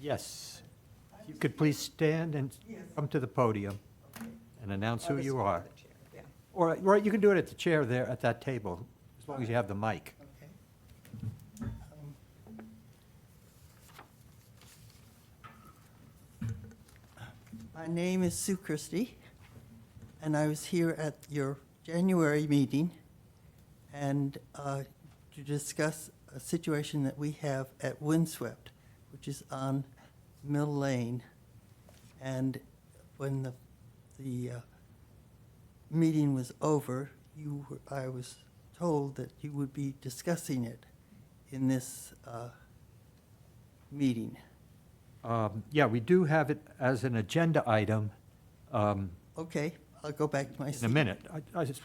Yes. If you could please stand and come to the podium and announce who you are. Yeah. Or you can do it at the chair there, at that table, as long as you have the mic. Okay. My name is Sue Christie, and I was here at your January meeting and to discuss a situation that we have at Windswept, which is on Mill Lane. And when the meeting was over, I was told that you would be discussing it in this meeting. Yeah, we do have it as an agenda item Okay, I'll go back to my seat. in a minute.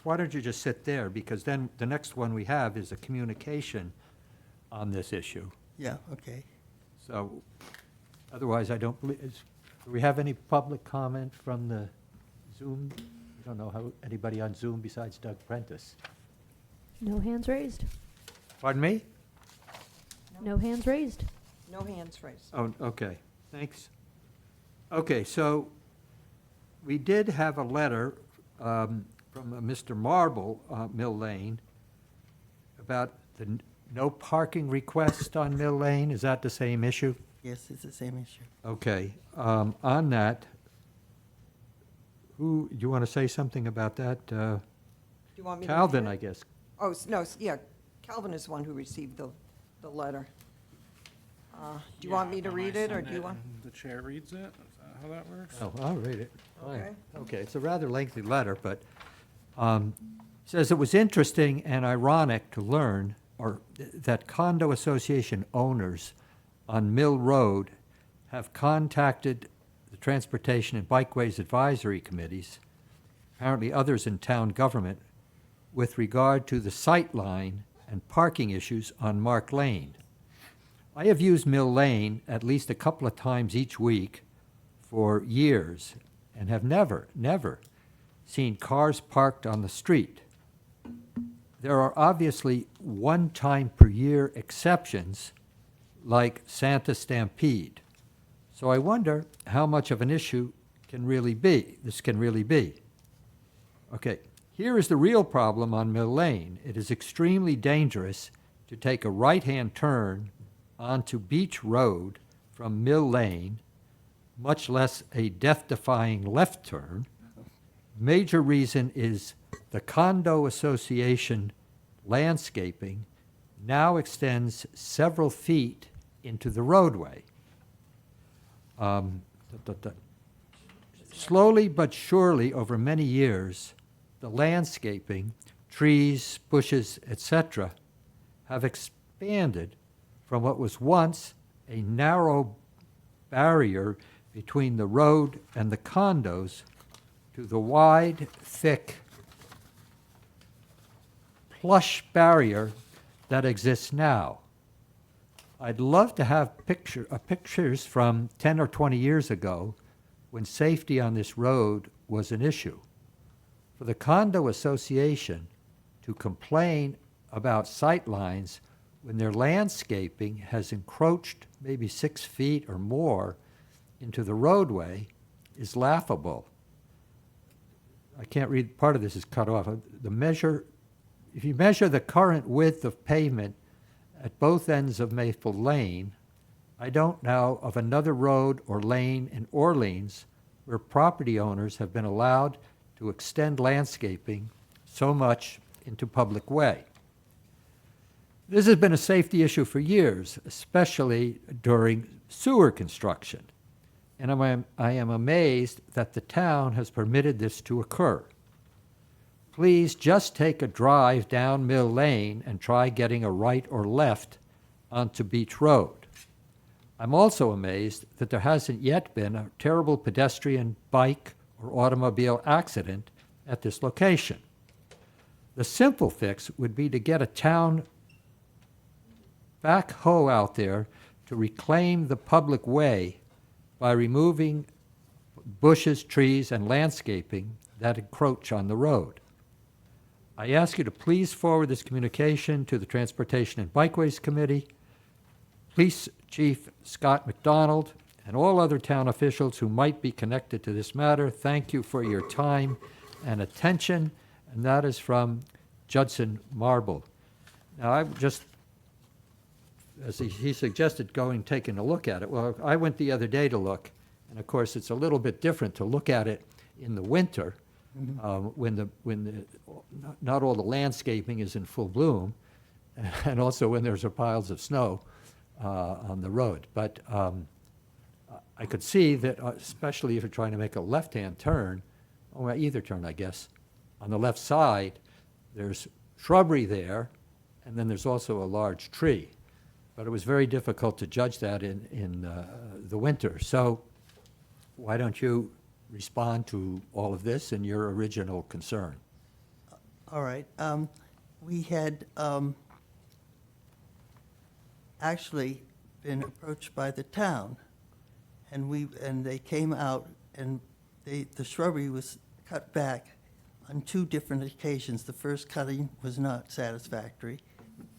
Why don't you just sit there, because then the next one we have is a communication on this issue. Yeah, okay. So, otherwise, I don't believe, do we have any public comment from the Zoom? I don't know how, anybody on Zoom besides Doug Prentice. No hands raised. Pardon me? No hands raised. No hands raised. Oh, okay, thanks. Okay, so we did have a letter from Mr. Marble, Mill Lane, about the no parking request on Mill Lane. Is that the same issue? Yes, it's the same issue. Okay, on that, do you want to say something about that? Do you want me to? Calvin, read I it? guess. Oh, no, yeah, Calvin is the one who received the letter. Do you want me to read it, or do you want? The chair reads it? Is that how that works? Oh, I'll read it. Fine. Okay. Okay, it's a rather lengthy letter, but says it was interesting and ironic to learn that condo association owners on Mill Road have contacted the Transportation and Bikeways Advisory Committees, apparently others in town government, with regard to the sight line and parking issues on Mark Lane. I have used Mill Lane at least a couple of times each week for years and have never seen cars parked on the street. There are obviously one-time-per-year exceptions, like Santa Stampede. So I wonder how much of an issue this can really be. Okay, here is the real problem on Mill Lane. It is extremely dangerous to take a right-hand turn onto Beach Road from Mill Lane, much less a death-defying left turn. Major reason is the condo association landscaping now extends several feet into the roadway. Slowly but surely, over many years, the landscaping, trees, bushes, etc., have expanded from what was once a narrow barrier between the road and the condos to the wide, thick, plush barrier that exists now. I'd love to have pictures from 10 or 20 years ago when safety on this road was an issue. For the condo association to complain about sight lines when their landscaping has encroached maybe 6 feet or more into the roadway is laughable. I can't read, part of this is cut off. If you measure the current width of pavement at both ends of Maple Lane, I don't know of another road or lane in Orleans where property owners have been allowed to extend landscaping so much into public way. This has been a safety issue for years, especially during sewer construction, and I am amazed that the town has permitted this to occur. Please just take a drive down Mill Lane and try getting a right or left onto Beach Road. I'm also amazed that there hasn't yet been a terrible pedestrian, bike, or automobile accident at this location. The simple fix would be to get a town backhoe out there to reclaim the public way by removing bushes, trees, and landscaping that encroach on the road. I ask you to please forward this communication to the Transportation and Bikeways Committee, Police Chief Scott McDonald, and all other town officials who might be connected to this matter, thank you for your time and attention. And that is from Judson Marble. Now, I just, as he suggested, taking a look at it. Well, I went the other day to look, and of course, it's a little bit different to look at it in the winter, when not all the landscaping is in full bloom, and also when there's piles of snow on the road. But I could see that, especially if you're trying to make a left-hand turn, or either turn, I guess, on the left side, there's shrubbery there, and then there's also a large tree. But it was very difficult to judge that in the winter. So why don't you respond to all of this and your original concern? All right. We had actually been approached by the town, and they came out, and the shrubbery was cut back on 2 different occasions. The first cutting was not satisfactory,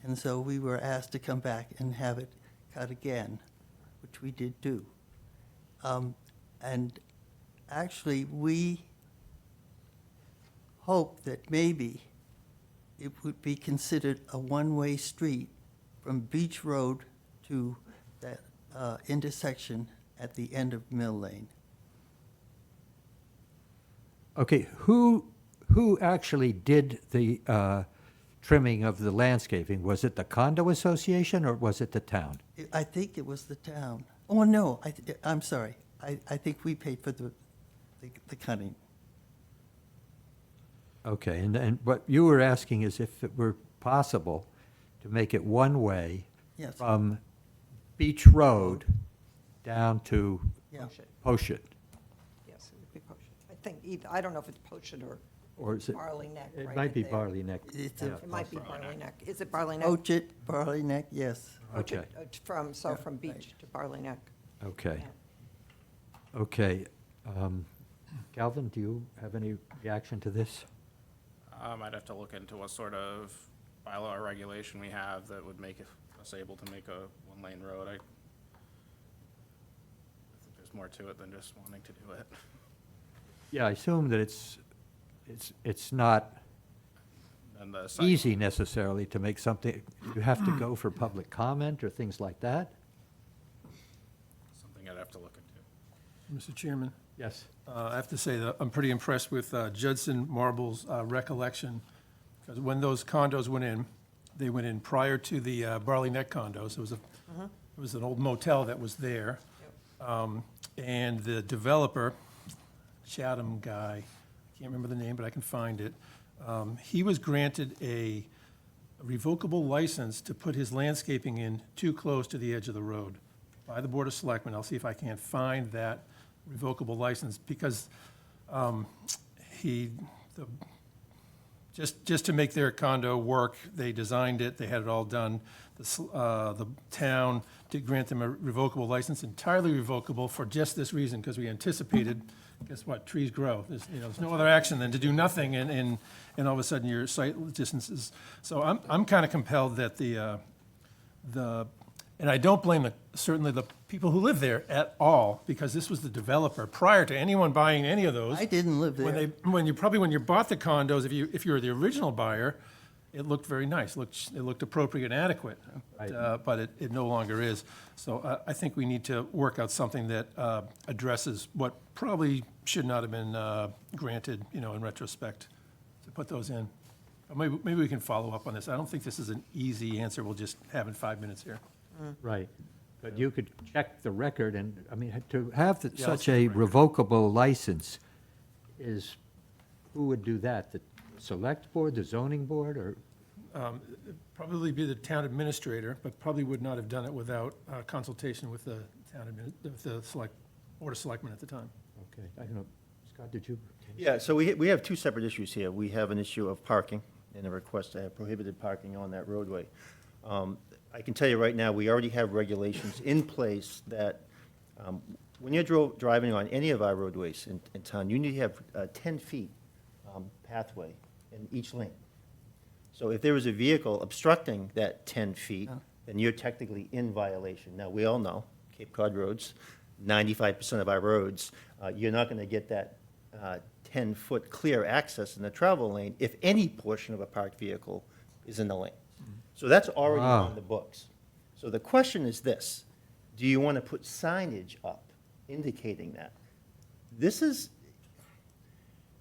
and so we were asked to come back and have it cut again, which we did do. And actually, we hope that maybe it would be considered a one-way street from Beach Road to that intersection at the end of Mill Lane. Okay, who actually did the trimming of the landscaping? Was it the condo association or was it the town? I think it was the town. Oh, no, I'm sorry. I think we paid for the cutting. Okay, and what you were asking is if it were possible to make it one way Yes. from Beach Road down to Yeah. Poshet, Yes, it would be Poshet. I think either, I don't know if it's Poshet or is it? Barley Neck It right might be there. Barley Neck. It's Yeah. It might be Barley Neck. Is it Barley Neck? Ochet, Barley Neck, yes. Okay, From Yeah, from Beach right. to Barley Neck. okay, Yeah. okay. Calvin, do you have any reaction to this? I'd have to look into what sort of bylaw or regulation we have that would make us able to make a one-lane road. I think there's more to it than just wanting to do it. Yeah, I assume that it's not And the site- easy necessarily to make something, you have to go for public comment or things like that? Something I'd have to look into. Mr. Chairman, Yes. I have to say that I'm pretty impressed with Judson Marble's recollection, because when those condos went in, they went in prior to the Barley Neck condos. It was an old motel that was there. And the developer, Chatham guy, I can't remember the name, but I can find it, he was granted a revocable license to put his landscaping in too close to the edge of the road by the Board of Selectmen. I'll see if I can't find that revocable license, because just to make their condo work, they designed it, they had it all done. The town did grant them a revocable license, entirely revocable for just this reason, because we anticipated, guess what, trees grow. There's no other action than to do nothing, and all of a sudden your site distances. So I'm kind of compelled that and I don't blame certainly the people who live there at all, because this was the developer, prior to anyone buying any of those. I didn't live there. When you bought the condos, if you were the original buyer, it looked very nice. It looked appropriate and adequate, but it no longer is. So I think we need to work out something that addresses what probably should not have been granted, in retrospect, to put those in. Maybe we can follow up on this. I don't think this is an easy answer we'll just have in 5 minutes here. Right. But you could check the record, and, I mean, to have Yeah, I'll such check a the record. revocable license who would do that? The select board, the zoning board, or? Probably be the town administrator, but probably would not have done it without consultation with the Board of Selectmen at the time. Okay, I don't know. Scott, did you? Yeah, so we have 2 separate issues here. We have an issue of parking and a request to have prohibited parking on that roadway. I can tell you right now, we already have regulations in place that when you're driving on any of our roadways in town, you need to have 10 feet pathway in each lane. So if there is a vehicle obstructing that 10 feet, then you're technically in violation. Now, we all know, Cape Cod roads, 95% of our roads, you're not going to get that 10-foot clear access in the travel lane if any portion of a parked vehicle is in the lane. So that's already Wow. on the books. So the question is this: do you want to put signage up indicating that? This is,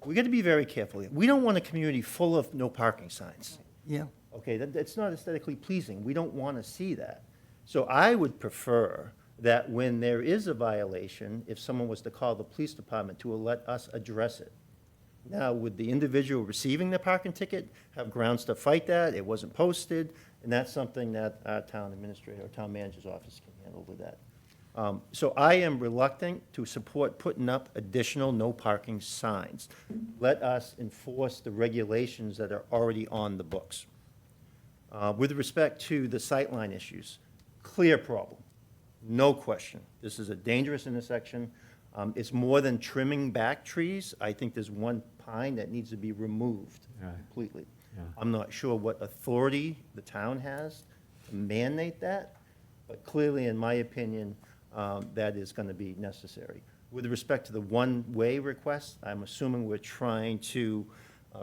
we got to be very careful here. We don't want a community full of no parking signs. Yeah, Okay, that's not aesthetically pleasing. We don't want to see that. So I would prefer that when there is a violation, if someone was to call the police department, to let us address it. Now, would the individual receiving the parking ticket have grounds to fight that? It wasn't posted, and that's something that our town administrator or town manager's office can handle with that. So I am reluctant to support putting up additional no parking signs. Let us enforce the regulations that are already on the books. With respect to the sightline issues, clear problem, no question. This is a dangerous intersection. It's more than trimming back trees. I think there's one pine that needs to be removed Right. completely. Yeah. I'm not sure what authority the town has to mandate that, but clearly, in my opinion, that is going to be necessary. With respect to the one-way request, I'm assuming we're trying to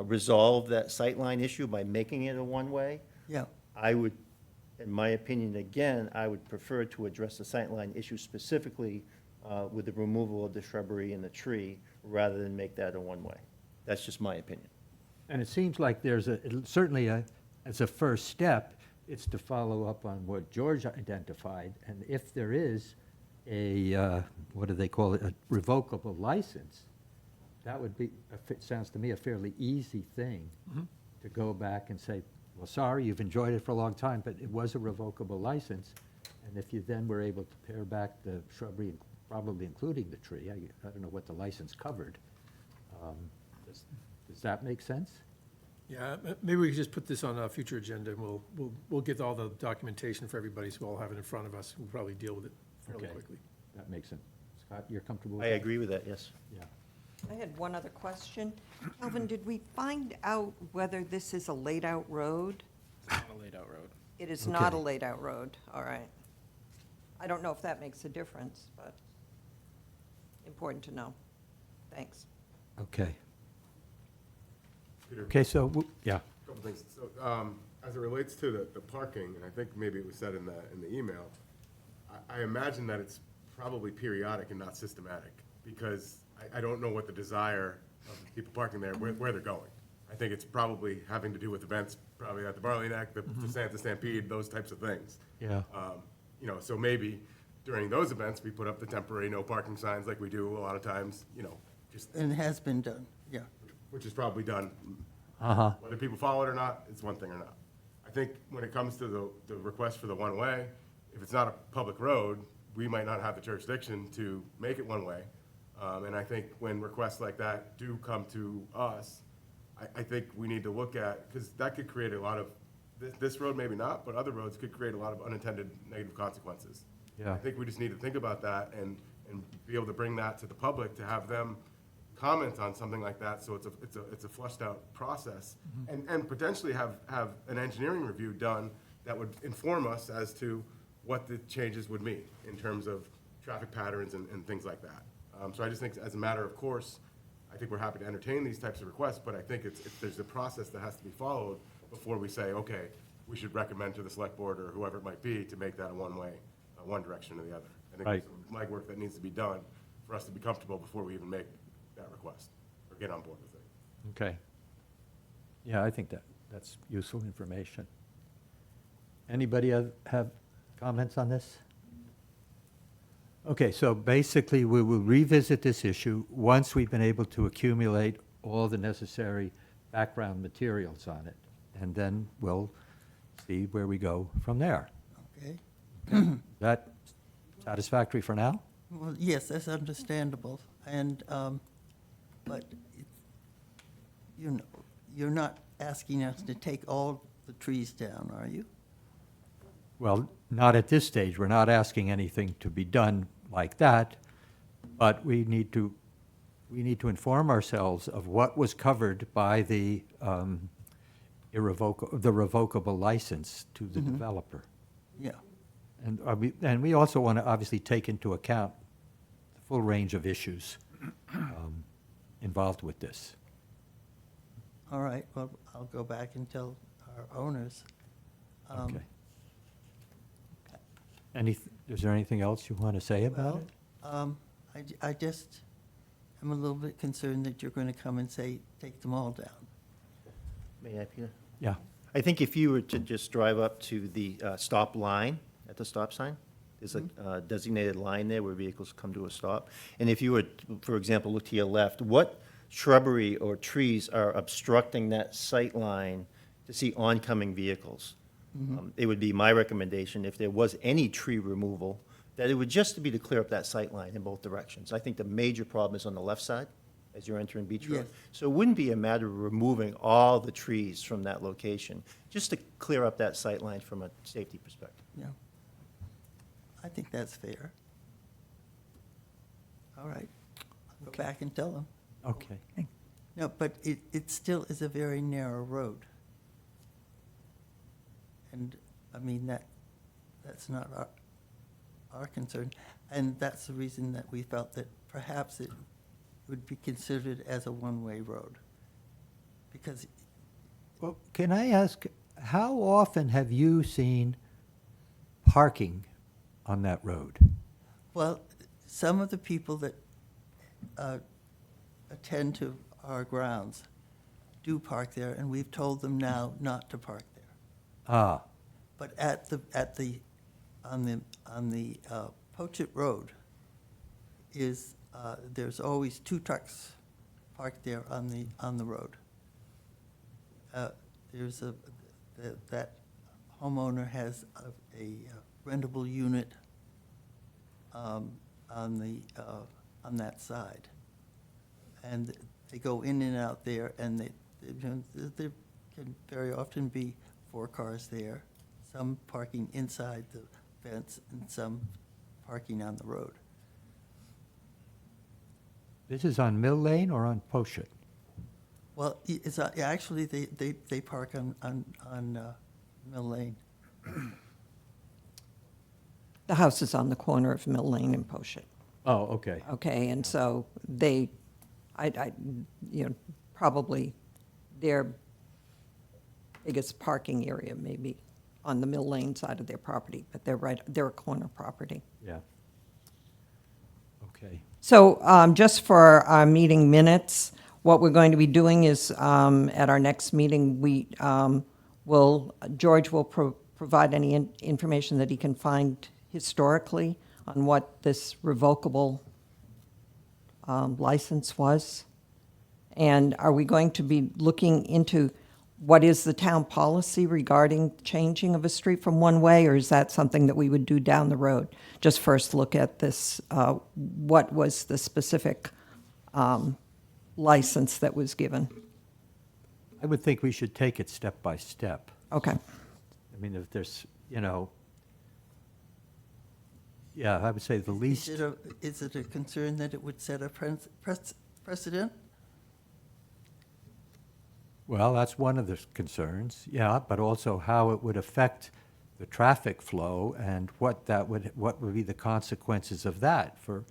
resolve that sightline issue by making it a one-way. yeah. I would, in my opinion, again, I would prefer to address the sightline issue specifically with the removal of the shrubbery and the tree, rather than make that a one-way. That's just my opinion. And it seems like there's certainly as a first step, it's to follow up on what George identified. And if there is what do they call it, a revocable license, that would be, it sounds to me, a fairly easy thing to go back and say, well, sorry, you've enjoyed it for a long time, but it was a revocable license. And if you then were able to pare back the shrubbery, probably including the tree, I don't know what the license covered. Does that make sense? Yeah, maybe we could just put this on a future agenda, and we'll get all the documentation for everybody, so we'll have it in front of us. We'll probably deal with it fairly Okay. quickly. That makes sense. Scott, you're comfortable with I that? agree with that, yes. Yeah. I had one other question. Calvin, did we find out whether this is a laid-out road? It's not a laid-out road. It is not a Okay. laid-out road, all right. I don't know if that makes a difference, but important to know. Thanks. Okay. Peter, Okay, so, yeah. couple things. So, as it relates to the parking, and I think maybe it was said in the email, I imagine that it's probably periodic and not systematic, because I don't know what the desire of the people parking there, where they're going. I think it's probably having to do with events, probably at the Barley Neck, the Santa Stampede, those types of things. Yeah. You know, so maybe during those events, we put up the temporary no parking signs like we do a lot of times, you know, just, And it has been done, yeah. which is probably done. Uh-huh. Whether people follow it or not, it's one thing or not. I think when it comes to the request for the one-way, if it's not a public road, we might not have the jurisdiction to make it one-way. And I think when requests like that do come to us, I think we need to look at, because that could create a lot of, this road maybe not, but other roads could create a lot of unintended negative consequences. Yeah. I think we just need to think about that and be able to bring that to the public, to have them comment on something like that, so it's a flushed out process. And potentially have an engineering review done that would inform us as to what the changes would mean in terms of traffic patterns and things like that. So I just think as a matter of course, I think we're happy to entertain these types of requests, but I think there's a process that has to be followed before we say, okay, we should recommend to the select board or whoever it might be to make that a one-way, one direction or the other. I think Right. there's some legwork that needs to be done for us to be comfortable before we even make that request or get on board with it. Okay. Yeah, I think that's useful information. Anybody have comments on this? Okay, so basically, we will revisit this issue once we've been able to accumulate all the necessary background materials on it. And then we'll see where we go from there. Okay. Is that satisfactory for now? Well, yes, that's understandable. And, but, you know, you're not asking us to take all the trees down, are you? Well, not at this stage. We're not asking anything to be done like that, but we need to inform ourselves of what was covered by the revocable license to the developer. Yeah, And we also want to obviously take into account full range of issues involved with this. All right, well, I'll go back and tell our owners. Okay. Is there anything else you want to say about it? I just am a little bit concerned that you're going to come and say, take them all down. May I, Peter? Yeah. I think if you were to just drive up to the stop line at the stop sign, there's a designated line there where vehicles come to a stop. And if you were, for example, look to your left, what shrubbery or trees are obstructing that sight line to see oncoming vehicles? It would be my recommendation, if there was any tree removal, that it would just be to clear up that sight line in both directions. I think the major problem is on the left side, as you're entering Beach Road. Yes. So it wouldn't be a matter of removing all the trees from that location, just to clear up that sight line from a safety perspective. Yeah. I think that's fair. All right, I'll go back and tell them. Okay. No, but it still is a very narrow road. And, I mean, that's not our concern. And that's the reason that we felt that perhaps it would be considered as a one-way road. Because, Well, can I ask, how often have you seen parking on that road? well, some of the people that attend to our grounds do park there, and we've told them now not to park there. Ah, But on the Pochit Road is, there's always 2 trucks parked there on the road. There's that homeowner has a rentable unit on that side. And they go in and out there, and there can very often be 4 cars there, some parking inside the fence and some parking on the road. this is on Mill Lane or on Poshet? Well, actually, they park on Mill Lane. The house is on the corner of Mill Lane and Poshet. Oh, okay. Okay, and so they, probably their biggest parking area may be on the Mill Lane side of their property, but they're a corner property. Yeah. Okay. So just for our meeting minutes, what we're going to be doing is, at our next meeting, George will provide any information that he can find historically on what this revocable license was. And are we going to be looking into what is the town policy regarding changing of a street from one way, or is that something that we would do down the road? Just first look at this, what was the specific license that was given? I would think we should take it step by step. Okay. I mean, if there's, yeah, I would say the least, Is it a concern that it would set a precedent? well, that's one of the concerns, yeah, but also how it would affect the traffic flow and what would be the consequences of that for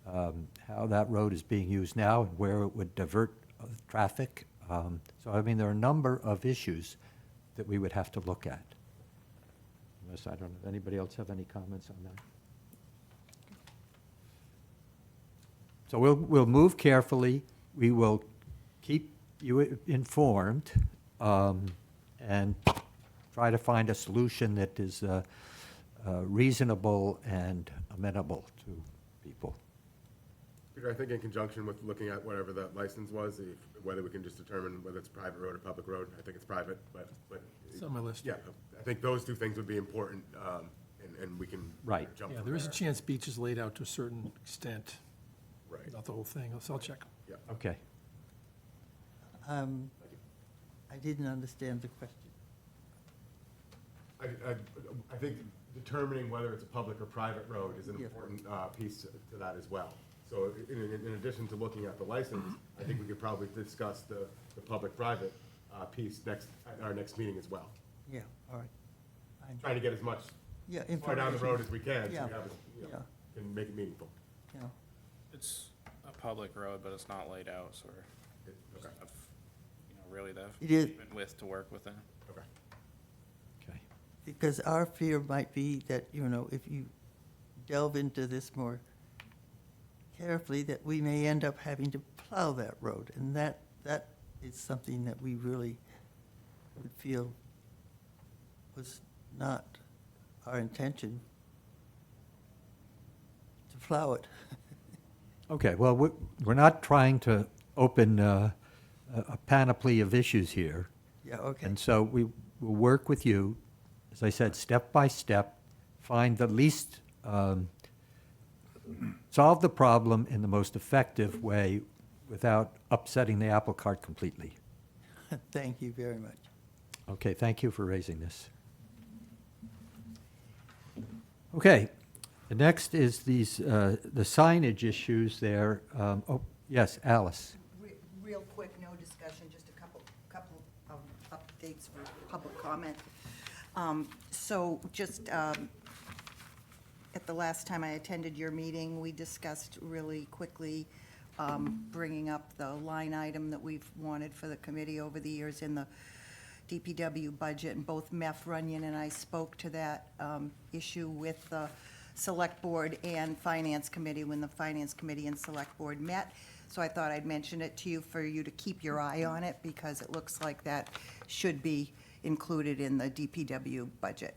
how that road is being used now and where it would divert traffic. So, I mean, there are a number of issues that we would have to look at. Unless, I don't know, anybody else have any comments on that? So we'll move carefully. We will keep you informed and try to find a solution that is reasonable and amenable to people. Peter, I think in conjunction with looking at whatever that license was, whether we can just determine whether it's a private road or public road, I think it's private, but. It's on my list. Yeah, I think those 2 things would be important, and we can. Right. Jump Yeah, from there is a there. chance beach is laid out to a certain extent, Right. not the whole thing, so I'll check. Yeah. Okay. I didn't understand the question. I think determining whether it's a public or private road is an Yeah. important piece to that as well. So in addition to looking at the license, I think we could probably discuss the public-private piece at our next meeting as well. Yeah, all right. Fine. Trying to get as much Yeah, far down the information. road as we can, so Yeah. we have, Yeah. can make it meaningful. Yeah. It's a public road, but it's not laid out, so we're just have, really the It is- pavement width to work within. Okay. Okay. Because our fear might be that, if you delve into this more carefully, that we may end up having to plow that road. And that is something that we really would feel was not our intention to plow it. Okay, well, we're not trying to open a panoply of issues here. Yeah, okay. And so we will work with you, as I said, step by step, find the least, solve the problem in the most effective way without upsetting the apple cart completely. Thank you very much. Okay, thank you for raising this. Okay, the next is these, the signage issues there. Oh, yes, Alice. Real quick, no discussion, just a couple of updates for public comment. So just, at the last time I attended your meeting, we discussed really quickly bringing up the line item that we've wanted for the committee over the years in the DPW budget, and both Meph Runyon and I spoke to that issue with the Select Board and Finance Committee when the Finance Committee and Select Board met. So I thought I'd mention it to you for you to keep your eye on it, because it looks like that should be included in the DPW budget.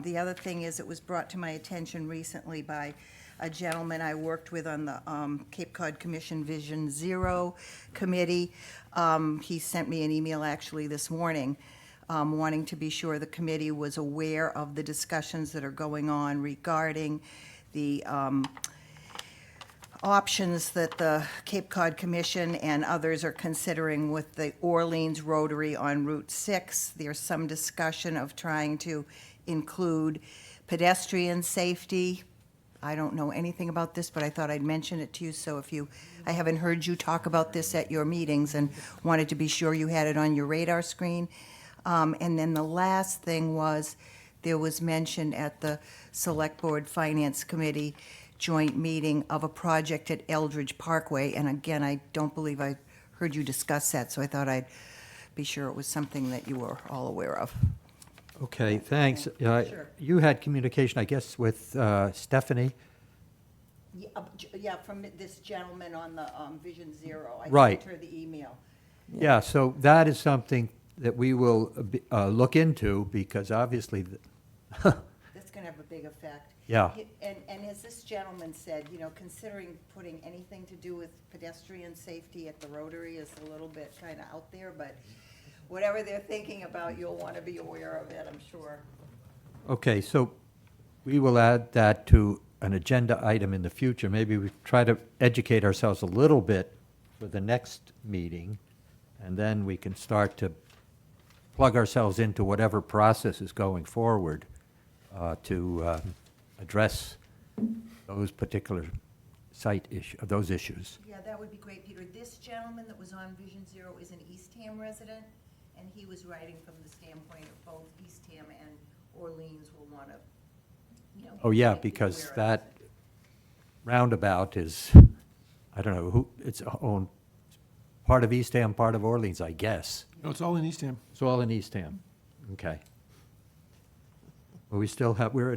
The other thing is, it was brought to my attention recently by a gentleman I worked with on the Cape Cod Commission Vision Zero Committee. He sent me an email actually this morning, wanting to be sure the committee was aware of the discussions that are going on regarding the options that the Cape Cod Commission and others are considering with the Orleans Rotary on Route 6. There's some discussion of trying to include pedestrian safety. I don't know anything about this, but I thought I'd mention it to you, so I haven't heard you talk about this at your meetings and wanted to be sure you had it on your radar screen. And then the last thing was, there was mention at the Select Board Finance Committee joint meeting of a project at Eldridge Parkway, and again, I don't believe I heard you discuss that, so I thought I'd be sure it was something that you were all aware of. Okay, thanks. Sure. You had communication, I guess, with Stephanie? Yeah, from this gentleman on the Vision Zero. I Right. sent her the email. Yeah, so that is something that we will look into, because obviously, That's going to have a big effect. Yeah. And as this gentleman said, considering putting anything to do with pedestrian safety at the Rotary is a little bit kind of out there, but whatever they're thinking about, you'll want to be aware of it, I'm sure. okay, so we will add that to an agenda item in the future. Maybe we try to educate ourselves a little bit for the next meeting, and then we can start to plug ourselves into whatever process is going forward to address those particular those issues. Yeah, that would be great, Peter. This gentleman that was on Vision Zero is an Eastham resident, and he was writing from the standpoint of both Eastham and Orleans will want to, Oh, yeah, make you because aware of that it. roundabout is, I don't know, it's own, part of Eastham, part of Orleans, I guess. No, it's all in Eastham. It's all in Eastham. Okay. But we still have, we're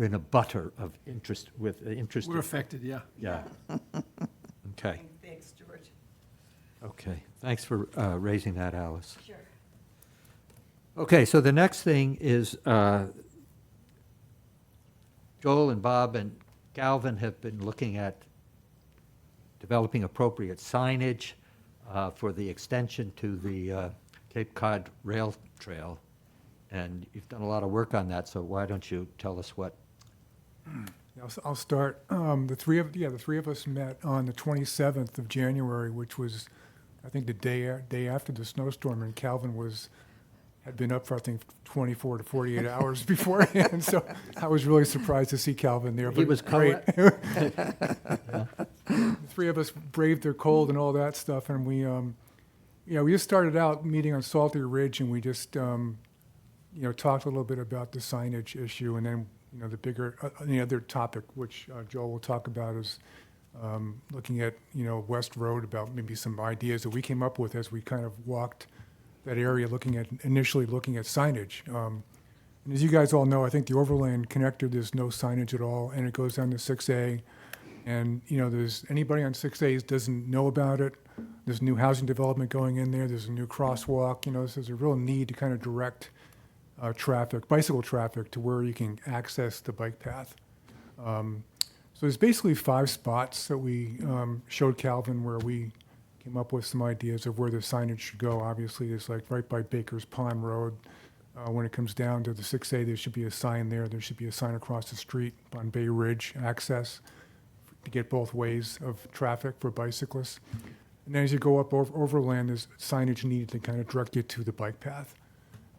in a butter of interest with interest. We're affected, yeah. Yeah. Okay, Thanks, George. okay. Thanks for raising that, Alice. Sure. Okay, so the next thing is Joel and Bob and Galvin have been looking at developing appropriate signage for the extension to the Cape Cod Rail Trail. And you've done a lot of work on that, so why don't you tell us what? Yeah, I'll start. The three of us met on the 27th of January, which was, I think, the day after the snowstorm, and Calvin had been up for, I think, 24 to 48 hours beforehand. So I was really surprised to see Calvin there. He but was great. The The three of us braved their cold and all that stuff, and we just started out meeting on Salter Ridge, and we just talked a little bit about the signage issue, and then you know, the bigger, the other topic, which Joel will talk about, is looking at, you know, West Road, about maybe some ideas that we came up with as we kind of walked that area, initially looking at signage. And as you guys all know, I think the Overland Connector, there's no signage at all, and it goes down to 6A. And, you know, there's, anybody on 6A doesn't know about it. There's new housing development going in there. There's a new crosswalk. You know, so there's a real need to kind of direct traffic, bicycle traffic, to where you can access the bike path. So there's basically 5 spots that we showed Calvin, where we came up with some ideas of where the signage should go. Obviously, it's like right by Baker's Pond Road. When it comes down to the 6A, there should be a sign there. There should be a sign across the street on Bay Ridge access to get both ways of traffic for bicyclists. And then as you go up overland, there's signage needed to kind of direct you to the bike path.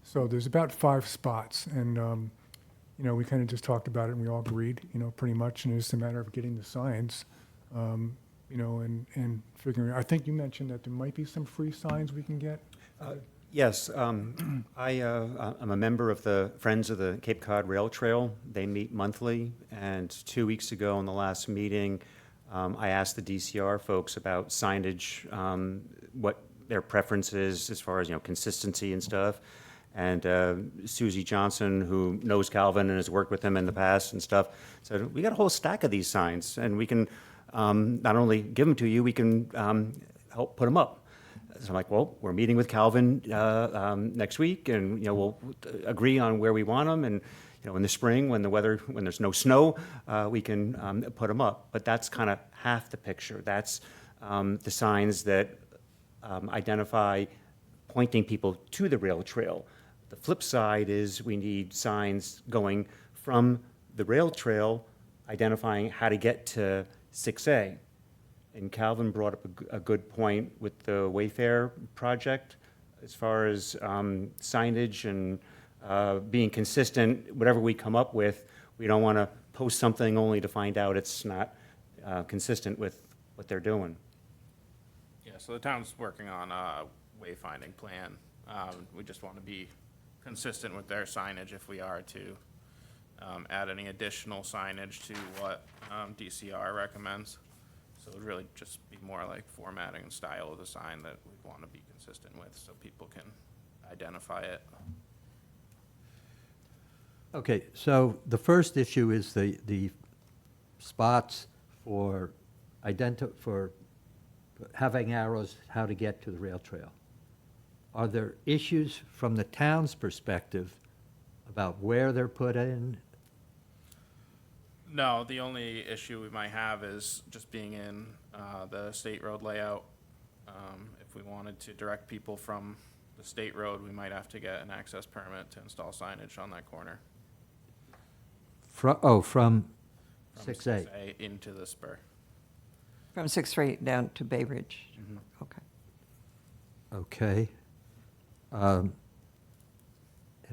So there's about 5 spots, and you know, we kind of just talked about it, and we all agreed, you know, pretty much, and it's a matter of getting the signs, you know, and figuring. I think you mentioned that there might be some free signs we can get. Yes, I'm a member of the Friends of the Cape Cod Rail Trail. They meet monthly, and 2 weeks ago in the last meeting, I asked the DCR folks about signage, what their preference is as far as, you know, consistency and stuff. And Susie Johnson, who knows Calvin and has worked with him in the past and stuff, said, we got a whole stack of these signs, and we can not only give them to you, we can help put them up. So I'm like, well, we're meeting with Calvin next week, and, you know, we'll agree on where we want them. And, you know, in the spring, when there's no snow, we can put them up. But that's kind of half the picture. That's the signs that identify pointing people to the rail trail. The flip side is we need signs going from the rail trail, identifying how to get to 6A. And Calvin brought up a good point with the Wayfair project, as far as signage and being consistent. Whatever we come up with, we don't want to post something only to find out it's not consistent with what they're doing. Yeah, so the town's working on a wayfinding plan. We just want to be consistent with their signage if we are to add any additional signage to what DCR recommends. So it would really just be more like formatting and style of the sign that we want to be consistent with, so people can identify it. Okay, so the first issue is the spots for for having arrows how to get to the rail trail. Are there issues from the town's perspective about where they're put in? No, the only issue we might have is just being in the state road layout. If we wanted to direct people from the state road, we might have to get an access permit to install signage on that corner. From From 6A? into the spur. From 6th Street down to Bay Ridge? Okay. Okay. And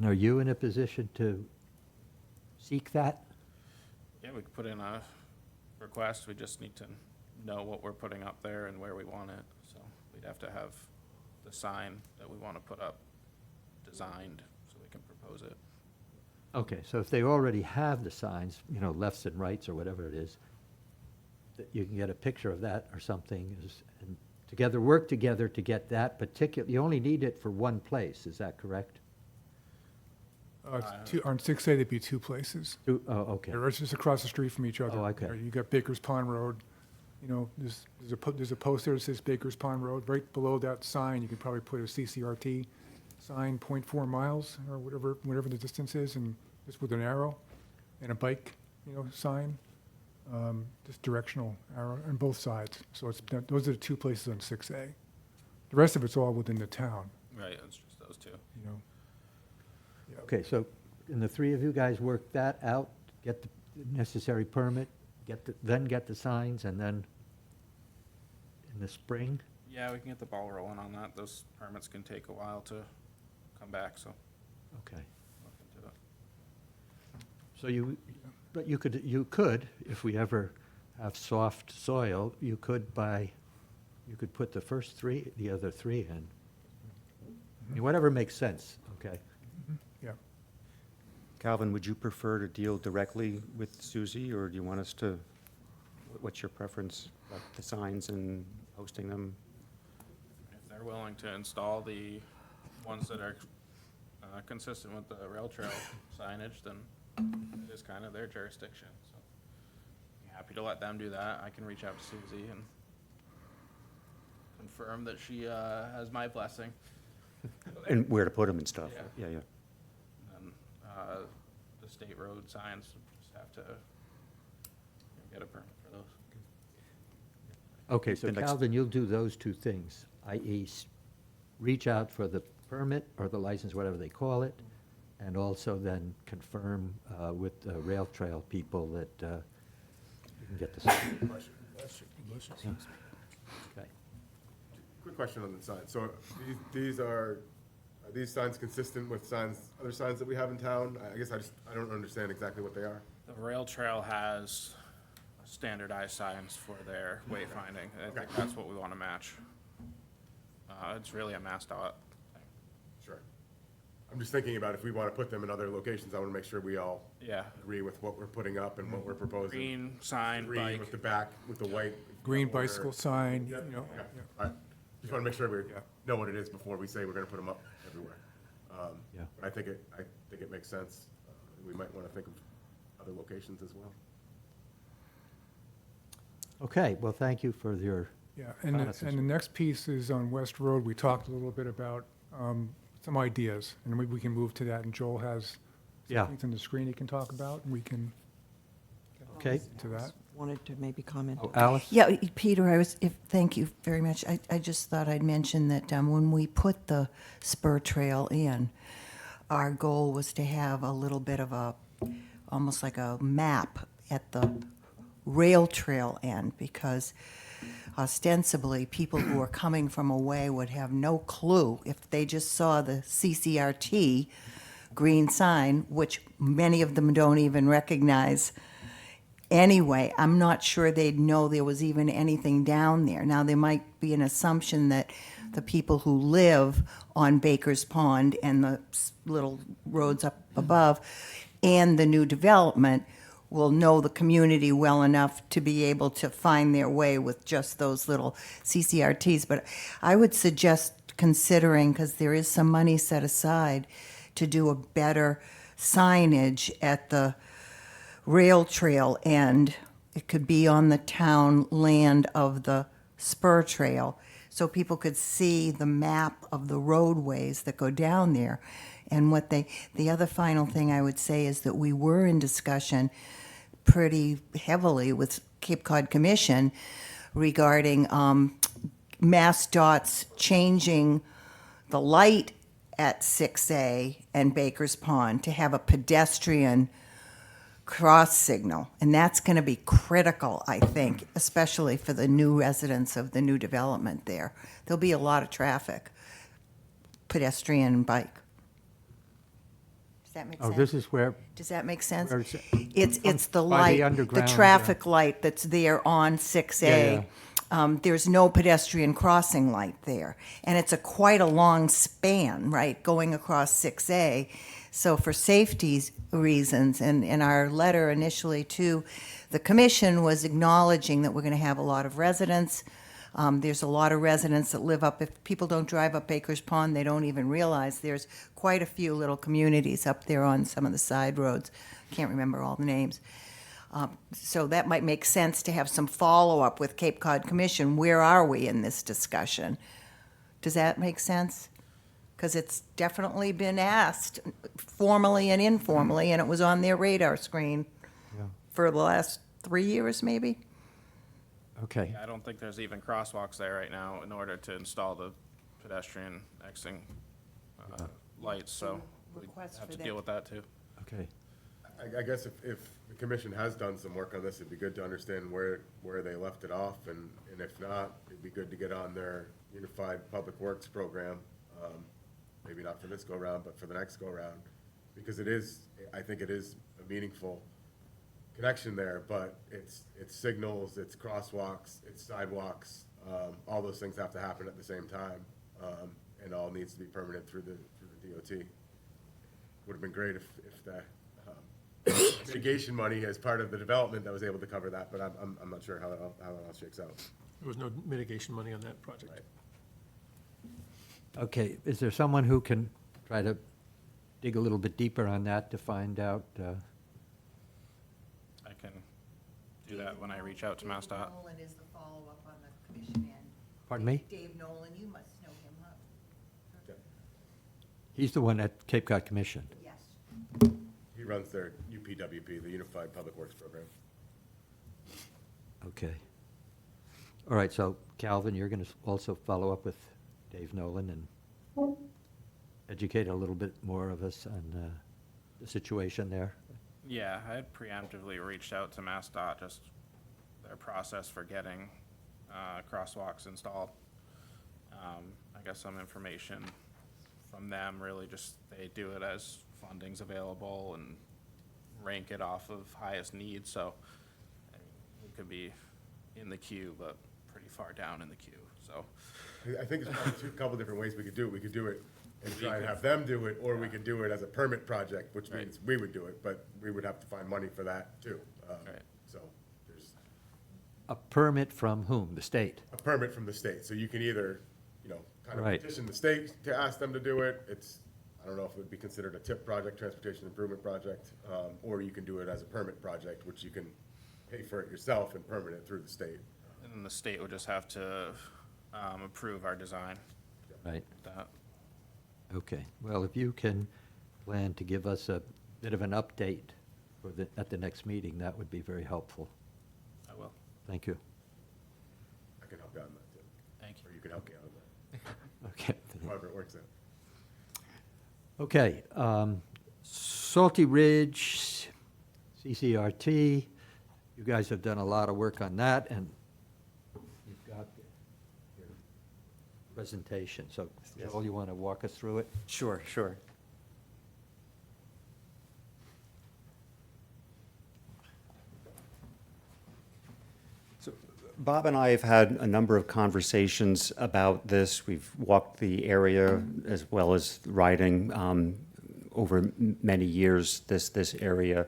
are you in a position to seek that? Yeah, we could put in a request. We just need to know what we're putting up there and where we want it. So we'd have to have the sign that we want to put up designed so we can propose it. Okay, so if they already have the signs, you know, lefts and rights or whatever it is, that you can get a picture of that or something, and work together to get that particular, you only need it for one place, is that correct? On 6A, there'd be 2 places. Oh, okay. They're just across the street from each other. Oh, okay. You got Baker's Pond Road, you know, there's a post there that says Baker's Pond Road. Right below that sign, you could probably put a CCRT sign, 0.4 miles, or whatever the distance is, and just with an arrow, and a bike, you know, sign, just directional arrow on both sides. So those are the 2 places on 6A. The rest of it's all within the town, Right, it's just those two. you know. Okay, so, and the 3 of you guys work that out, get the necessary permit, then get the signs, and then in the spring? Yeah, we can get the ball rolling on that. Those permits can take a while to come back, so Okay. look into it. So but you could, if we ever have soft soil, you could put the first 3, the other 3 in. I mean, whatever makes sense, okay? Yeah. Calvin, would you prefer to deal directly with Susie, or do you want us to, what's your preference, about the signs and posting them? If they're willing to install the ones that are consistent with the rail trail signage, then it is kind of their jurisdiction, so. I'm happy to let them do that. I can reach out to Susie and confirm that she has my blessing. And where to put them and stuff? Yeah. Yeah, yeah. And the state road signs, just have to get a permit for those. Okay, so The next- Calvin, you'll do those two things, i.e. Reach out for the permit or the license, whatever they call it, and also then confirm with the rail trail people that you can get the sign. Okay. Quick question on the sign. So are these signs consistent with other signs that we have in town? I guess I don't understand exactly what they are. The rail trail has standardized signs for their wayfinding. I think that's what we want to match. It's really a MassDOT thing. Sure. I'm just thinking about if we want to put them in other locations, I want to make sure we all Yeah. agree with what we're putting up and what we're proposing. Green sign, Green bike. with the back, with the white. Green border. bicycle sign, Yep, you know. okay. yeah. All right. Just want to make sure we know what it is before we say we're going to put them up everywhere. Yeah. But I think it makes sense. We might want to think of other locations as well. Okay, well, thank you for your, Yeah, and the next piece is on West Road. We talked a little bit about some ideas, and maybe we can move to that, and Joel has Yeah. things on the screen he can talk about, and we can okay? get to that. Wanted to maybe comment. Oh, Alice? Yeah, Peter, thank you very much. I just thought I'd mention that when we put the spur trail in, our goal was to have a little bit of almost like a map at the rail trail end, because ostensibly, people who are coming from away would have no clue if they just saw the CCRT green sign, which many of them don't even recognize anyway. I'm not sure they'd know there was even anything down there. Now, there might be an assumption that the people who live on Baker's Pond and the little roads up above and the new development will know the community well enough to be able to find their way with just those little CCRTs. But I would suggest considering, because there is some money set aside, to do a better signage at the rail trail end. It could be on the town land of the spur trail, so people could see the map of the roadways that go down there. And the other final thing I would say is that we were in discussion pretty heavily with Cape Cod Commission regarding MassDOT's changing the light at 6A and Baker's Pond to have a pedestrian cross signal. And that's going to be critical, I think, especially for the new residents of the new development there. There'll be a lot of traffic, pedestrian and bike. Does that make sense? Oh, this is where, Does that make sense? where it's, It's the by the light, the underground, traffic light that's there on 6A. Yeah, There's no pedestrian crossing light there. And it's quite a long span, right, going across 6A. So for safety reasons, and in our letter initially to the commission was acknowledging that we're going to have a lot of residents. There's a lot of residents that live up, if people don't drive up Baker's Pond, they don't even realize there's quite a few little communities up there on some of the side roads. Can't remember all the names. So that might make sense to have some follow-up with Cape Cod Commission. Where are we in this discussion? Does that make sense? Because it's definitely been asked, formally and informally, and it was on their radar screen yeah, for the last 3 years, maybe? okay. I don't think there's even crosswalks there right now in order to install the pedestrian Xing lights, so we Request have for to that. deal with that too. Okay. I guess if the commission has done some work on this, it'd be good to understand where they left it off, and if not, it'd be good to get on their Unified Public Works program, maybe not for this go-round, but for the next go-round, because I think it is a meaningful connection there, but it's signals, it's crosswalks, it's sidewalks, all those things have to happen at the same time, and all needs to be permitted through the DOT. Would have been great if that mitigation money as part of the development that was able to cover that, but I'm not sure how that all shakes out. There was no mitigation money on that project. Okay, is there someone who can try to dig a little bit deeper on that to find out? I can do that when I reach out to MassDOT. Dave Nolan is the follow-up on the commission end. Pardon me? Dave Nolan, you must know him, huh? He's the one at Cape Cod Commission. Yes. He runs their UPWP, the Unified Public Works Program. Okay. All right, so Calvin, you're going to also follow up with Dave Nolan and educate a little bit more of us on the situation there. Yeah, I had preemptively reached out to MassDOT, just their process for getting crosswalks installed. I got some information from them, really just they do it as funding's available and rank it off of highest need, so I mean, we could be in the queue, but pretty far down in the queue, so. I think there's probably a couple different ways we could do it. We could do it and try and have them do it, or we could do it as a permit project, which means we would do it, but we would have to find money for that too. Right. So there's A permit from whom? The state? a permit from the state, so you can either, kind of Right. petition the state to ask them to do it. I don't know if it would be considered a TIP project, transportation improvement project, or you can do it as a permit project, which you can pay for it yourself and permit it through the state. And then the state would just have to approve our design. Right. That, Okay. Well, if you can plan to give us a bit of an update at the next meeting, that would be very helpful. I will. Thank you. I can help you out on that too. Thank you. Or you can help me out on that, Okay. however it works out. Okay. Salty Ridge, CCRT, you guys have done a lot of work on that, and you've got your presentation. So, Joel, you want to walk us through it? Sure, sure. So Bob and I have had a number of conversations about this. We've walked the area as well as riding over many years, this area.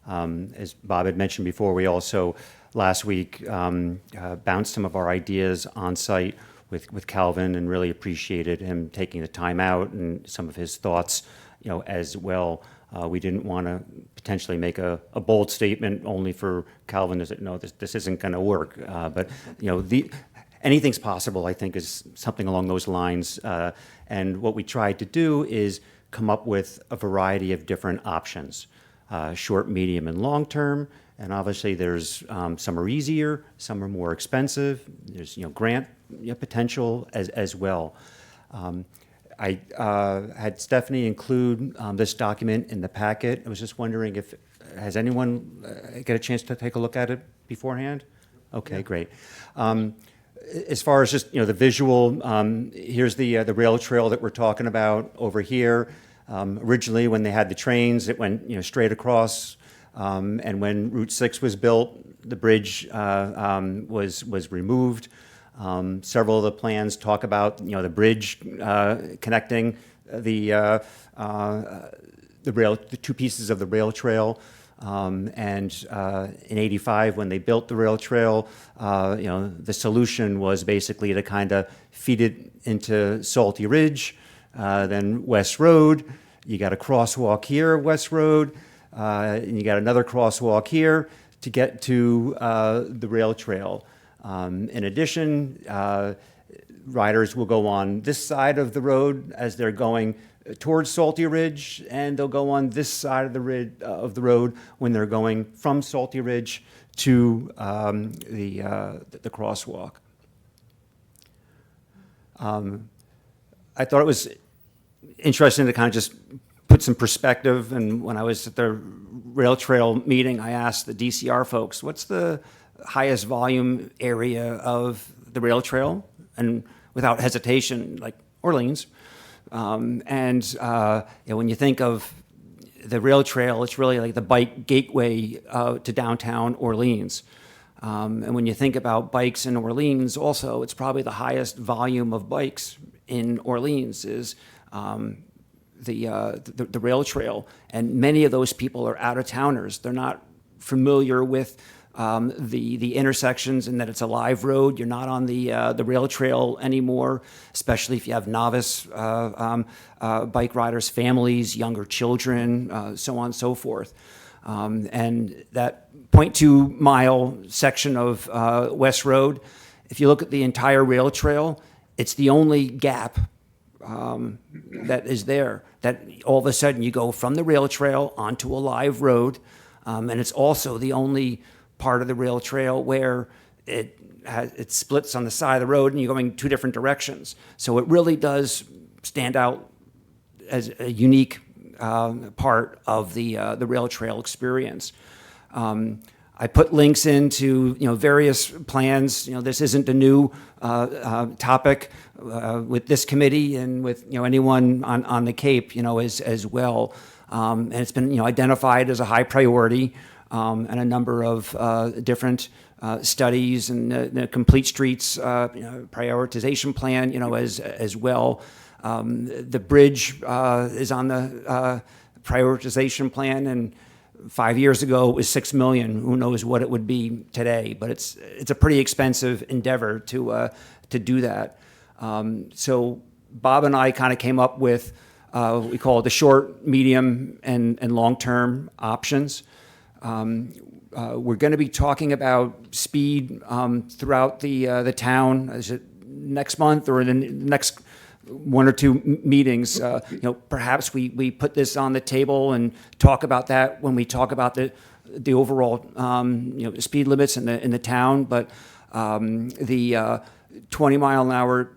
As Bob had mentioned before, we also, last week, bounced some of our ideas on site with Calvin and really appreciated him taking the time out and some of his thoughts, as well. We didn't want to potentially make a bold statement only for Calvin to say, no, this isn't going to work. But, anything's possible, I think, is something along those lines. And what we tried to do is come up with a variety of different options, short, medium, and long term. And obviously, there's some are easier, some are more expensive. There's grant potential as well. I had Stephanie include this document in the packet. I was just wondering has anyone get a chance to take a look at it beforehand? Okay, great. As far as just the visual, here's the rail trail that we're talking about over here. Originally, when they had the trains, it went straight across. And when Route 6 was built, the bridge was removed. Several of the plans talk about the bridge connecting the two pieces of the rail trail. And in '85, when they built the rail trail, the solution was basically to kind of feed it into Salty Ridge, then West Road. You got a crosswalk here, West Road, and you got another crosswalk here to get to the rail trail. In addition, riders will go on this side of the road as they're going towards Salty Ridge, and they'll go on this side of the road when they're going from Salty Ridge to the crosswalk. I thought it was interesting to kind of just put some perspective, and when I was at the rail trail meeting, I asked the DCR folks, what's the highest volume area of the rail trail? And without hesitation, like Orleans. When you think of the rail trail, it's really like the bike gateway to downtown Orleans. And when you think about bikes in Orleans, also, it's probably the highest volume of bikes in Orleans is the rail trail. And many of those people are out-of-towners. They're not familiar with the intersections and that it's a live road. You're not on the rail trail anymore, especially if you have novice bike riders, families, younger children, so on and so forth. And that 0.2 mile section of West Road, if you look at the entire rail trail, it's the only gap that is there, that all of a sudden you go from the rail trail onto a live road, and it's also the only part of the rail trail where it splits on the side of the road and you're going two different directions. So it really does stand out as a unique part of the rail trail experience. I put links into various plans. This isn't a new topic with this committee and with anyone on the Cape as well. And it's been identified as a high priority, and a number of different studies and the Complete Streets prioritization plan as well. The bridge is on the prioritization plan, and 5 years ago it was $6 million. Who knows what it would be today? But it's a pretty expensive endeavor to do that. So Bob and I kind of came up with what we call the short, medium, and long-term options. We're going to be talking about speed throughout the town. Is it next month or in the next one or two meetings? Perhaps we put this on the table and talk about that when we talk about the overall speed limits in the town. But the 20-mile-an-hour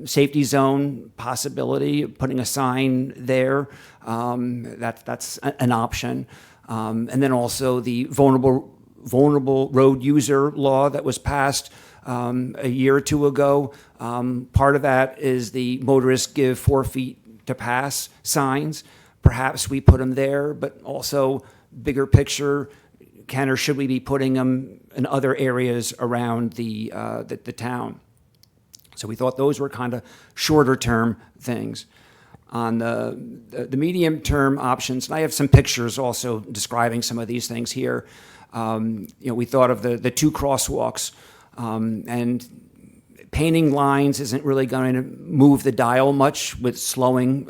safety zone possibility of putting a sign there, that's an option. And then also the vulnerable road user law that was passed a year or two ago. Part of that is the motorists give 4 feet to pass signs. Perhaps we put them there, but also bigger picture, can or should we be putting them in other areas around the town? So we thought those were kind of shorter term things. On the medium term options, and I have some pictures also describing some of these things here. We thought of the two crosswalks, and painting lines isn't really going to move the dial much with slowing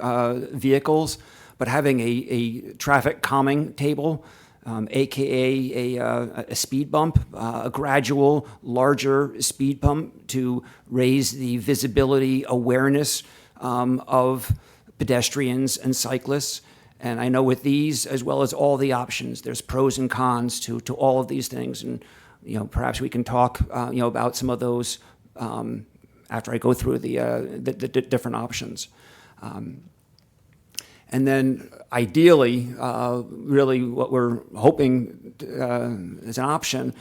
vehicles, but having a traffic calming table, AKA a speed bump, a gradual, larger speed bump to raise the visibility awareness of pedestrians and cyclists. And I know with these, as well as all the options, there's pros and cons to all of these things. And perhaps we can talk about some of those after I go through the different options. And then ideally, really what we're hoping as an option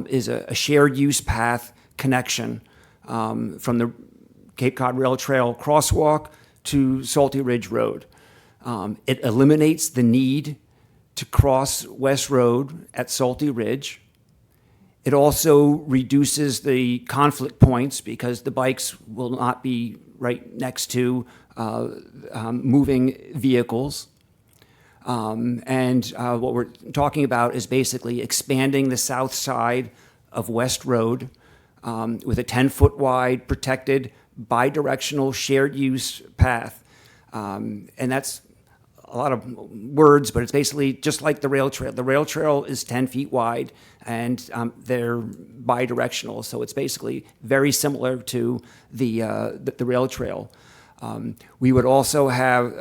is a shared use path connection from the Cape Cod Rail Trail crosswalk to Salty Ridge Road. It eliminates the need to cross West Road at Salty Ridge. It also reduces the conflict points because the bikes will not be right next to moving vehicles. And what we're talking about is basically expanding the south side of West Road with a 10-foot wide protected bidirectional shared use path. And that's a lot of words, but it's basically just like the rail trail. The rail trail is 10 feet wide, and they're bidirectional, so it's basically very similar to the rail trail. We would also have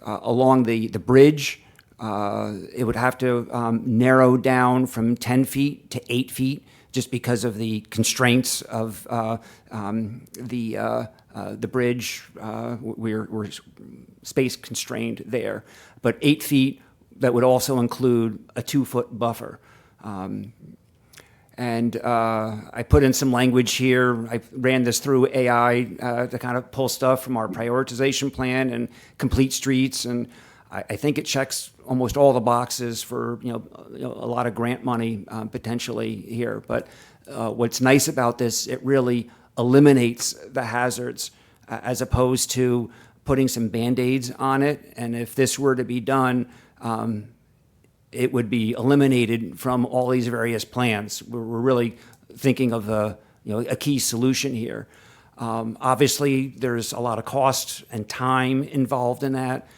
along the bridge, it would have to narrow down from 10 feet to 8 feet, just because of the constraints of the bridge. We're space constrained there. But 8 feet, that would also include a 2-foot buffer. And I put in some language here. I ran this through AI to kind of pull stuff from our prioritization plan and Complete Streets, and I think it checks almost all the boxes for a lot of grant money potentially here. But what's nice about this, it really eliminates the hazards as opposed to putting some Band-Aids on it, and if this were to be done, it would be eliminated from all these various plans. We're really thinking of a key solution here. Obviously, there's a lot of cost and time involved in that.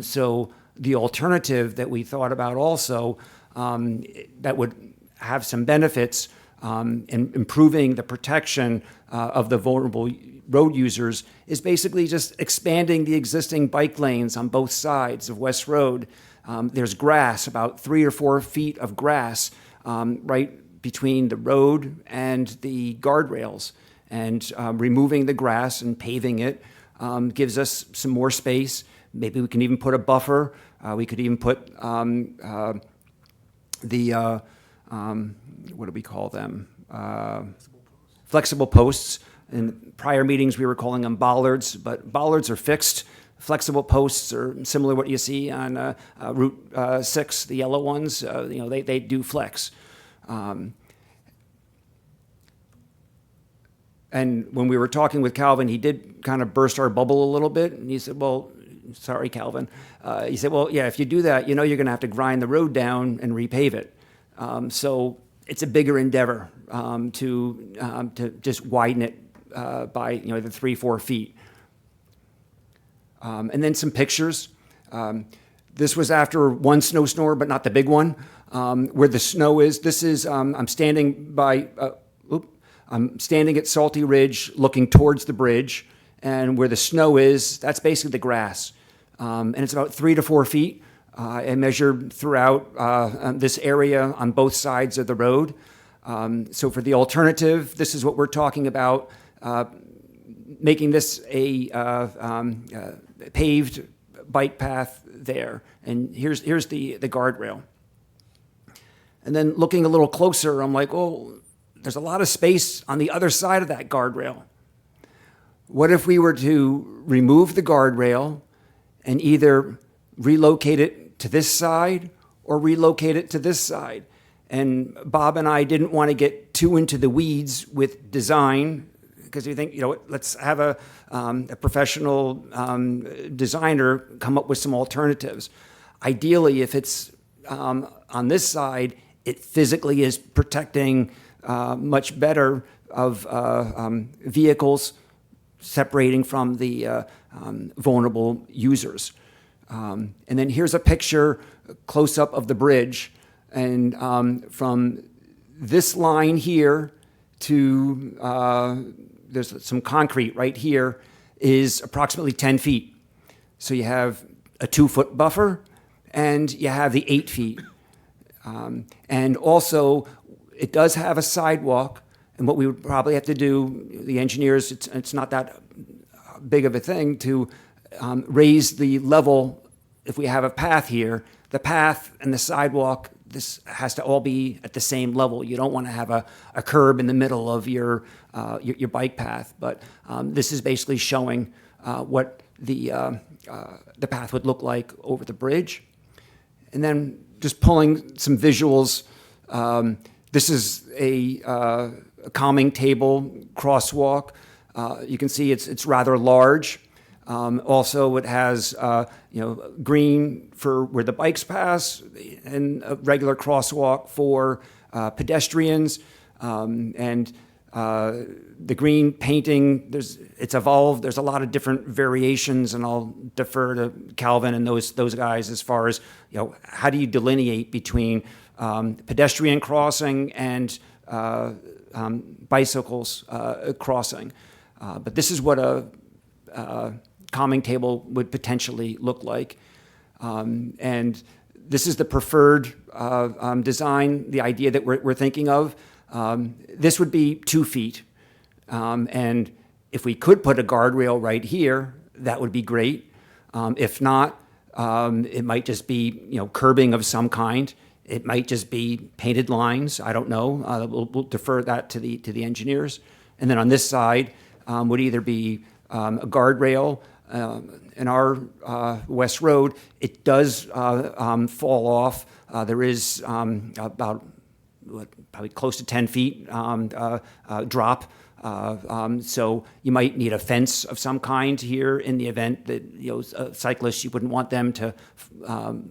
So the alternative that we thought about also that would have some benefits in improving the protection of the vulnerable road users is basically just expanding the existing bike lanes on both sides of West Road. There's grass, about 3 or 4 feet of grass right between the road and the guardrails. And removing the grass and paving it gives us some more space. Maybe we can even put a buffer. We could even put what do we call them? Flexible posts. In prior meetings, we were calling them bollards, but bollards are fixed. Flexible posts are similar to what you see on Route 6, the yellow ones. They do flex. And when we were talking with Calvin, he did kind of burst our bubble a little bit. And he said, well, sorry, Calvin. He said, well, yeah, if you do that, you're going to have to grind the road down and repave it. So it's a bigger endeavor to just widen it by the 3-4 feet. And then some pictures. This was after one snowstorm, but not the big one, where the snow is. This is I'm standing at Salty Ridge, looking towards the bridge, and where the snow is, that's basically the grass, and it's about 3 to 4 feet. I measured throughout this area on both sides of the road. So for the alternative, this is what we're talking about, making this a paved bike path there. And here's the guardrail. And then looking a little closer, I'm like, oh, there's a lot of space on the other side of that guardrail. What if we were to remove the guardrail and either relocate it to this side or relocate it to this side? And Bob and I didn't want to get too into the weeds with design because we think, let's have a professional designer come up with some alternatives. Ideally, if it's on this side, it physically is protecting much better of vehicles separating from the vulnerable users. And then here's a picture, close-up of the bridge. And from this line here to, there's some concrete right here, is approximately 10 feet. So you have a 2-foot buffer, and you have the 8 feet. And also, it does have a sidewalk, and what we would probably have to do, the engineers, it's not that big of a thing to raise the level. If we have a path here, the path and the sidewalk, this has to all be at the same level. You don't want to have a curb in the middle of your bike path, but this is basically showing what the path would look like over the bridge. And then just pulling some visuals. This is a calming table crosswalk. You can see it's rather large. Also, it has green for where the bikes pass and a regular crosswalk for pedestrians. And the green painting, it's evolved. There's a lot of different variations, and I'll defer to Calvin and those guys as far as how do you delineate between pedestrian crossing and bicycles crossing. But this is what a calming table would potentially look like. And this is the preferred design, the idea that we're thinking of. This would be 2 feet. And if we could put a guardrail right here, that would be great. If not, it might just be curbing of some kind. It might just be painted lines. I don't know. We'll defer that to the engineers. And then on this side would either be a guardrail. In our West Road, it does fall off. There is about probably close to 10 feet drop. So you might need a fence of some kind here in the event that, cyclists, you wouldn't want them to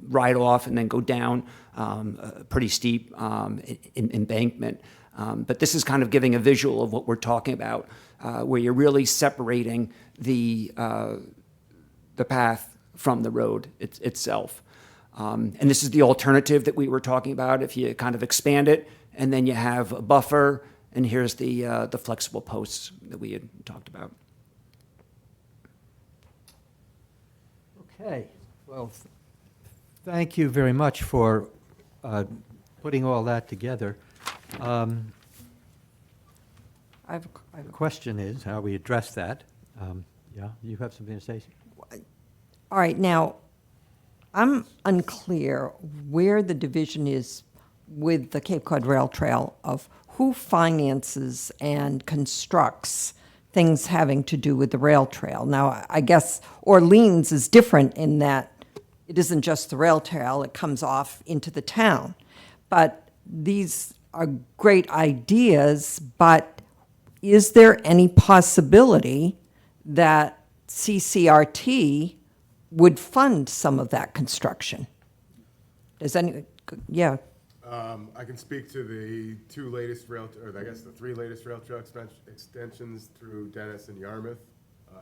ride off and then go down a pretty steep embankment. But this is kind of giving a visual of what we're talking about, where you're really separating the path from the road itself. And this is the alternative that we were talking about. If you kind of expand it, and then you have a buffer, and here's the flexible posts that we had talked about. Okay, well, thank you very much for putting all that together. I have The question is how we address that. Yeah, you have something to say? All right, now, I'm unclear where the division is with the Cape Cod Rail Trail of who finances and constructs things having to do with the rail trail. Now, I guess Orleans is different in that it isn't just the rail trail, it comes off into the town. But these are great ideas, but is there any possibility that CCRT would fund some of that construction? Does any, yeah, I can speak to the two latest rail, or I guess the three latest rail trail extensions through Dennis and Yarmouth,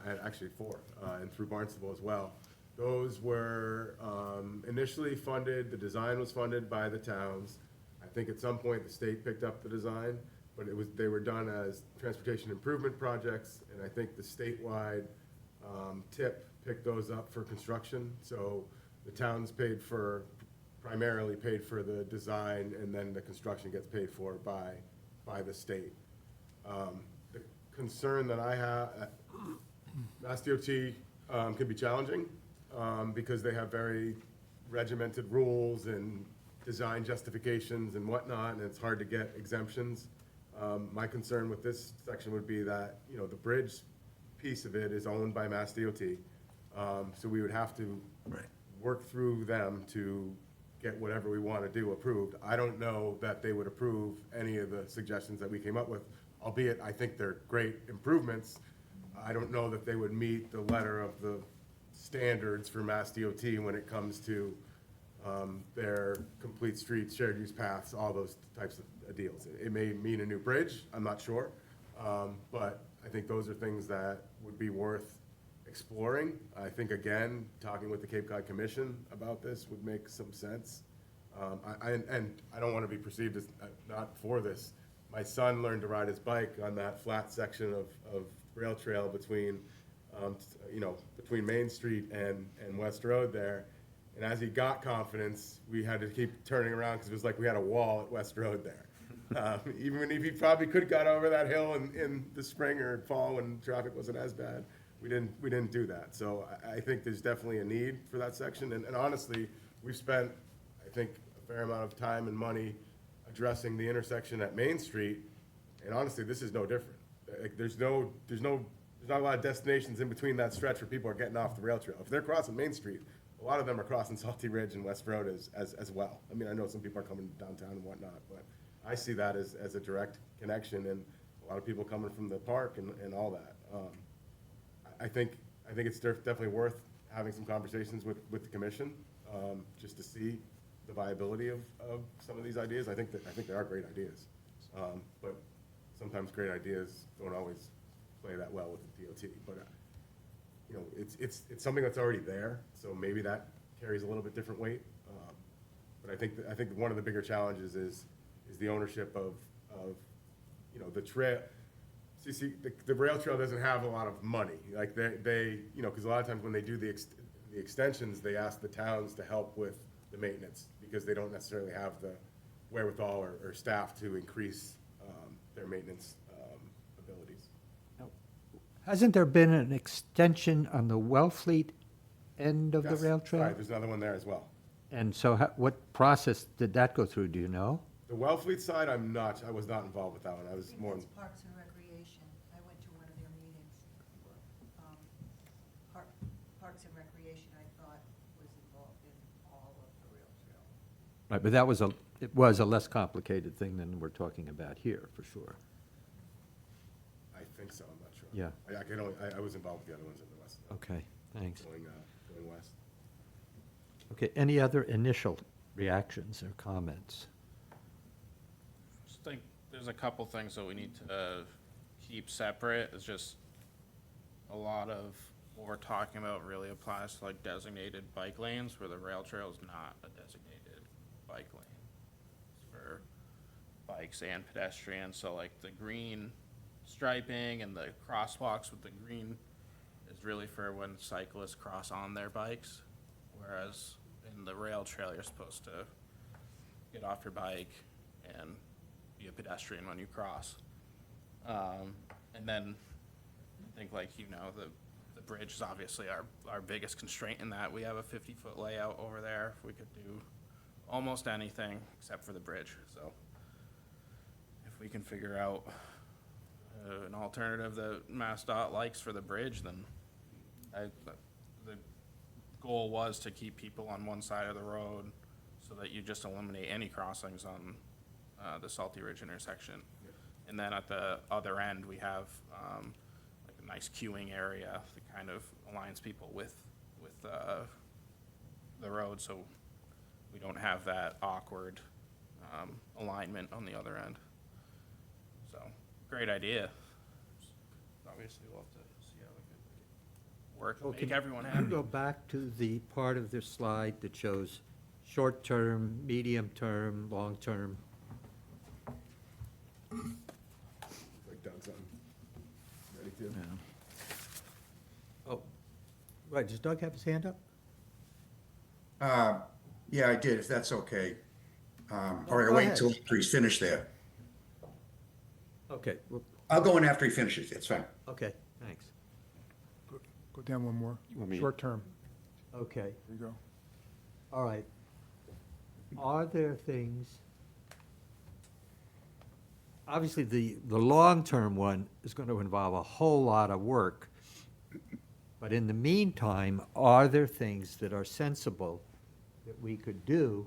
and actually four, and through Barnstable as well. Those were initially funded, the design was funded by the towns. I think at some point the state picked up the design, but they were done as transportation improvement projects, and I think the statewide TIP picked those up for construction. So the towns primarily paid for the design, and then the construction gets paid for by the state. The concern that I have, Mass DOT can be challenging because they have very regimented rules and design justifications and whatnot, and it's hard to get exemptions. My concern with this section would be that, the bridge piece of it is owned by Mass DOT. So we would have to work through them to get whatever we want to do approved. I don't know that they would approve any of the suggestions that we came up with, albeit I think they're great improvements. I don't know that they would meet the letter of the standards for Mass DOT when it comes to their complete streets, shared use paths, all those types of deals. It may mean a new bridge, I'm not sure, but I think those are things that would be worth exploring. I think, again, talking with the Cape Cod Commission about this would make some sense. And I don't want to be perceived as not for this. My son learned to ride his bike on that flat section of rail trail between, between Main Street and West Road there. And as he got confidence, we had to keep turning around because it was like we had a wall at West Road there. Even if he probably could have got over that hill in the spring or fall when traffic wasn't as bad, we didn't do that. So I think there's definitely a need for that section. And honestly, we've spent, I think, a fair amount of time and money addressing the intersection at Main Street. And honestly, this is no different. Like, there's not a lot of destinations in between that stretch where people are getting off the rail trail. If they're crossing Main Street, a lot of them are crossing Salty Ridge and West Road as well. I mean, I know some people are coming downtown and whatnot, but I see that as a direct connection, and a lot of people coming from the park and all that. I think it's definitely worth having some conversations with the commission, just to see the viability of some of these ideas. I think they are great ideas, but sometimes great ideas don't always play that well with the DOT. But it's something that's already there, so maybe that carries a little bit different weight. But I think one of the bigger challenges is the ownership of the trail. See, the rail trail doesn't have a lot of money. Like they because a lot of times when they do the extensions, they ask the towns to help with the maintenance because they don't necessarily have the wherewithal or staff to increase their maintenance abilities. Hasn't there been an extension on the Wellfleet end of the Yes, rail trail? right, there's another one there as well. And so what process did that go through, do you know? The Wellfleet side, I was not involved with that one. I was more. It's Parks and Recreation. I went to one of their meetings. Parks and Recreation, I thought, was involved in all of the rail trail. Right, but that was it was a less complicated thing than we're talking about here, for sure. I think so, I'm not sure. Yeah. I can only, I was involved with the other ones in the west, Okay, thanks. going west. Okay, any other initial reactions or comments? Just think there's a couple things that we need to keep separate. It's just a lot of what we're talking about really applies to like designated bike lanes where the rail trail is not a designated bike lane. It's for bikes and pedestrians, so like the green striping and the crosswalks with the green is really for when cyclists cross on their bikes, whereas in the rail trail, you're supposed to get off your bike and be a pedestrian when you cross. And then I think like, you know, the bridge is obviously our biggest constraint in that we have a 50-foot layout over there. We could do almost anything except for the bridge. So if we can figure out an alternative that MassDOT likes for the bridge, then the goal was to keep people on one side of the road so that you just eliminate any crossings on the Salty Ridge intersection. And then at the other end, we have like a nice queuing area that kind of aligns people with the road, so we don't have that awkward alignment on the other end. So, great idea. Obviously, we'll have to see how it could work, and make everyone Can you go happy. back to the part of this slide that shows short-term, medium-term, long-term? Like Doug's on, ready to? Oh, right, does Doug have his hand up? Yeah, I did, if that's okay. Or Go I'll wait ahead. until after he's finished there. Okay, well, I'll go in after he finishes, it's fine. okay, thanks. Go down one more. want me to- Short term. Okay, There you go. all right. Are there things, obviously, the long-term one is going to involve a whole lot of work. But in the meantime, are there things that are sensible that we could do,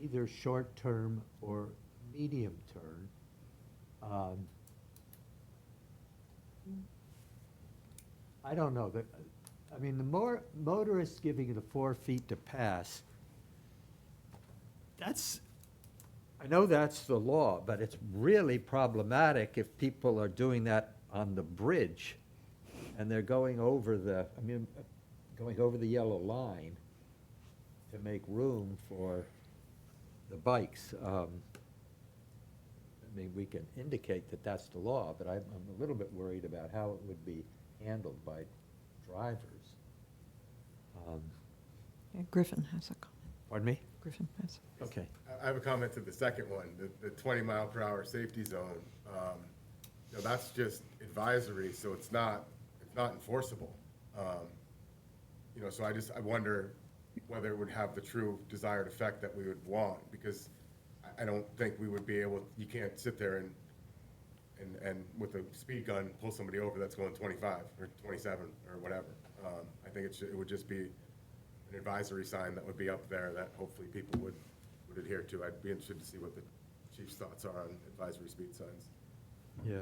either short-term or medium-term? I don't know, I mean, the more motorists giving the 4 feet to pass, I know that's the law, but it's really problematic if people are doing that on the bridge and they're going over going over the yellow line to make room for the bikes. I mean, we can indicate that that's the law, but I'm a little bit worried about how it would be handled by drivers. Yeah, Griffin has a comment. Pardon me? Griffin has. Okay. I have a comment to the second one, the 20-mile-per-hour safety zone. You know, that's just advisory, so it's not enforceable. You know, so I wonder whether it would have the true desired effect that we would want, because I don't think we would be able, you can't sit there and with a speed gun pull somebody over that's going 25 or 27 or whatever. I think it would just be an advisory sign that would be up there that hopefully people would adhere to. I'd be interested to see what the chief's thoughts are on advisory speed signs. Yeah.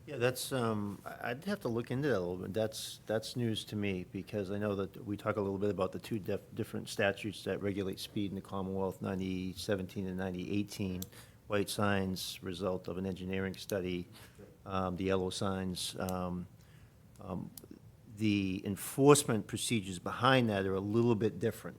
Yeah, that's, I'd have to look into that a little bit. That's news to me, because I know that we talk a little bit about the two different statutes that regulate speed in the Commonwealth, 9017 and 9018. White signs, result of an engineering study, the yellow signs. The enforcement procedures behind that are a little bit different.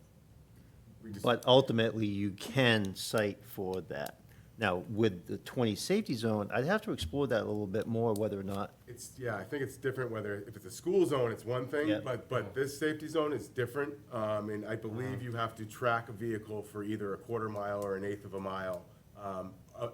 But ultimately, you can cite for that. Now, with the 20 safety zone, I'd have to explore that a little bit more, whether or not, Yeah, I think it's different whether, if it's a school zone, it's one thing, Yeah. but this safety zone is different. And I believe you have to track a vehicle for either a quarter mile or an eighth of a mile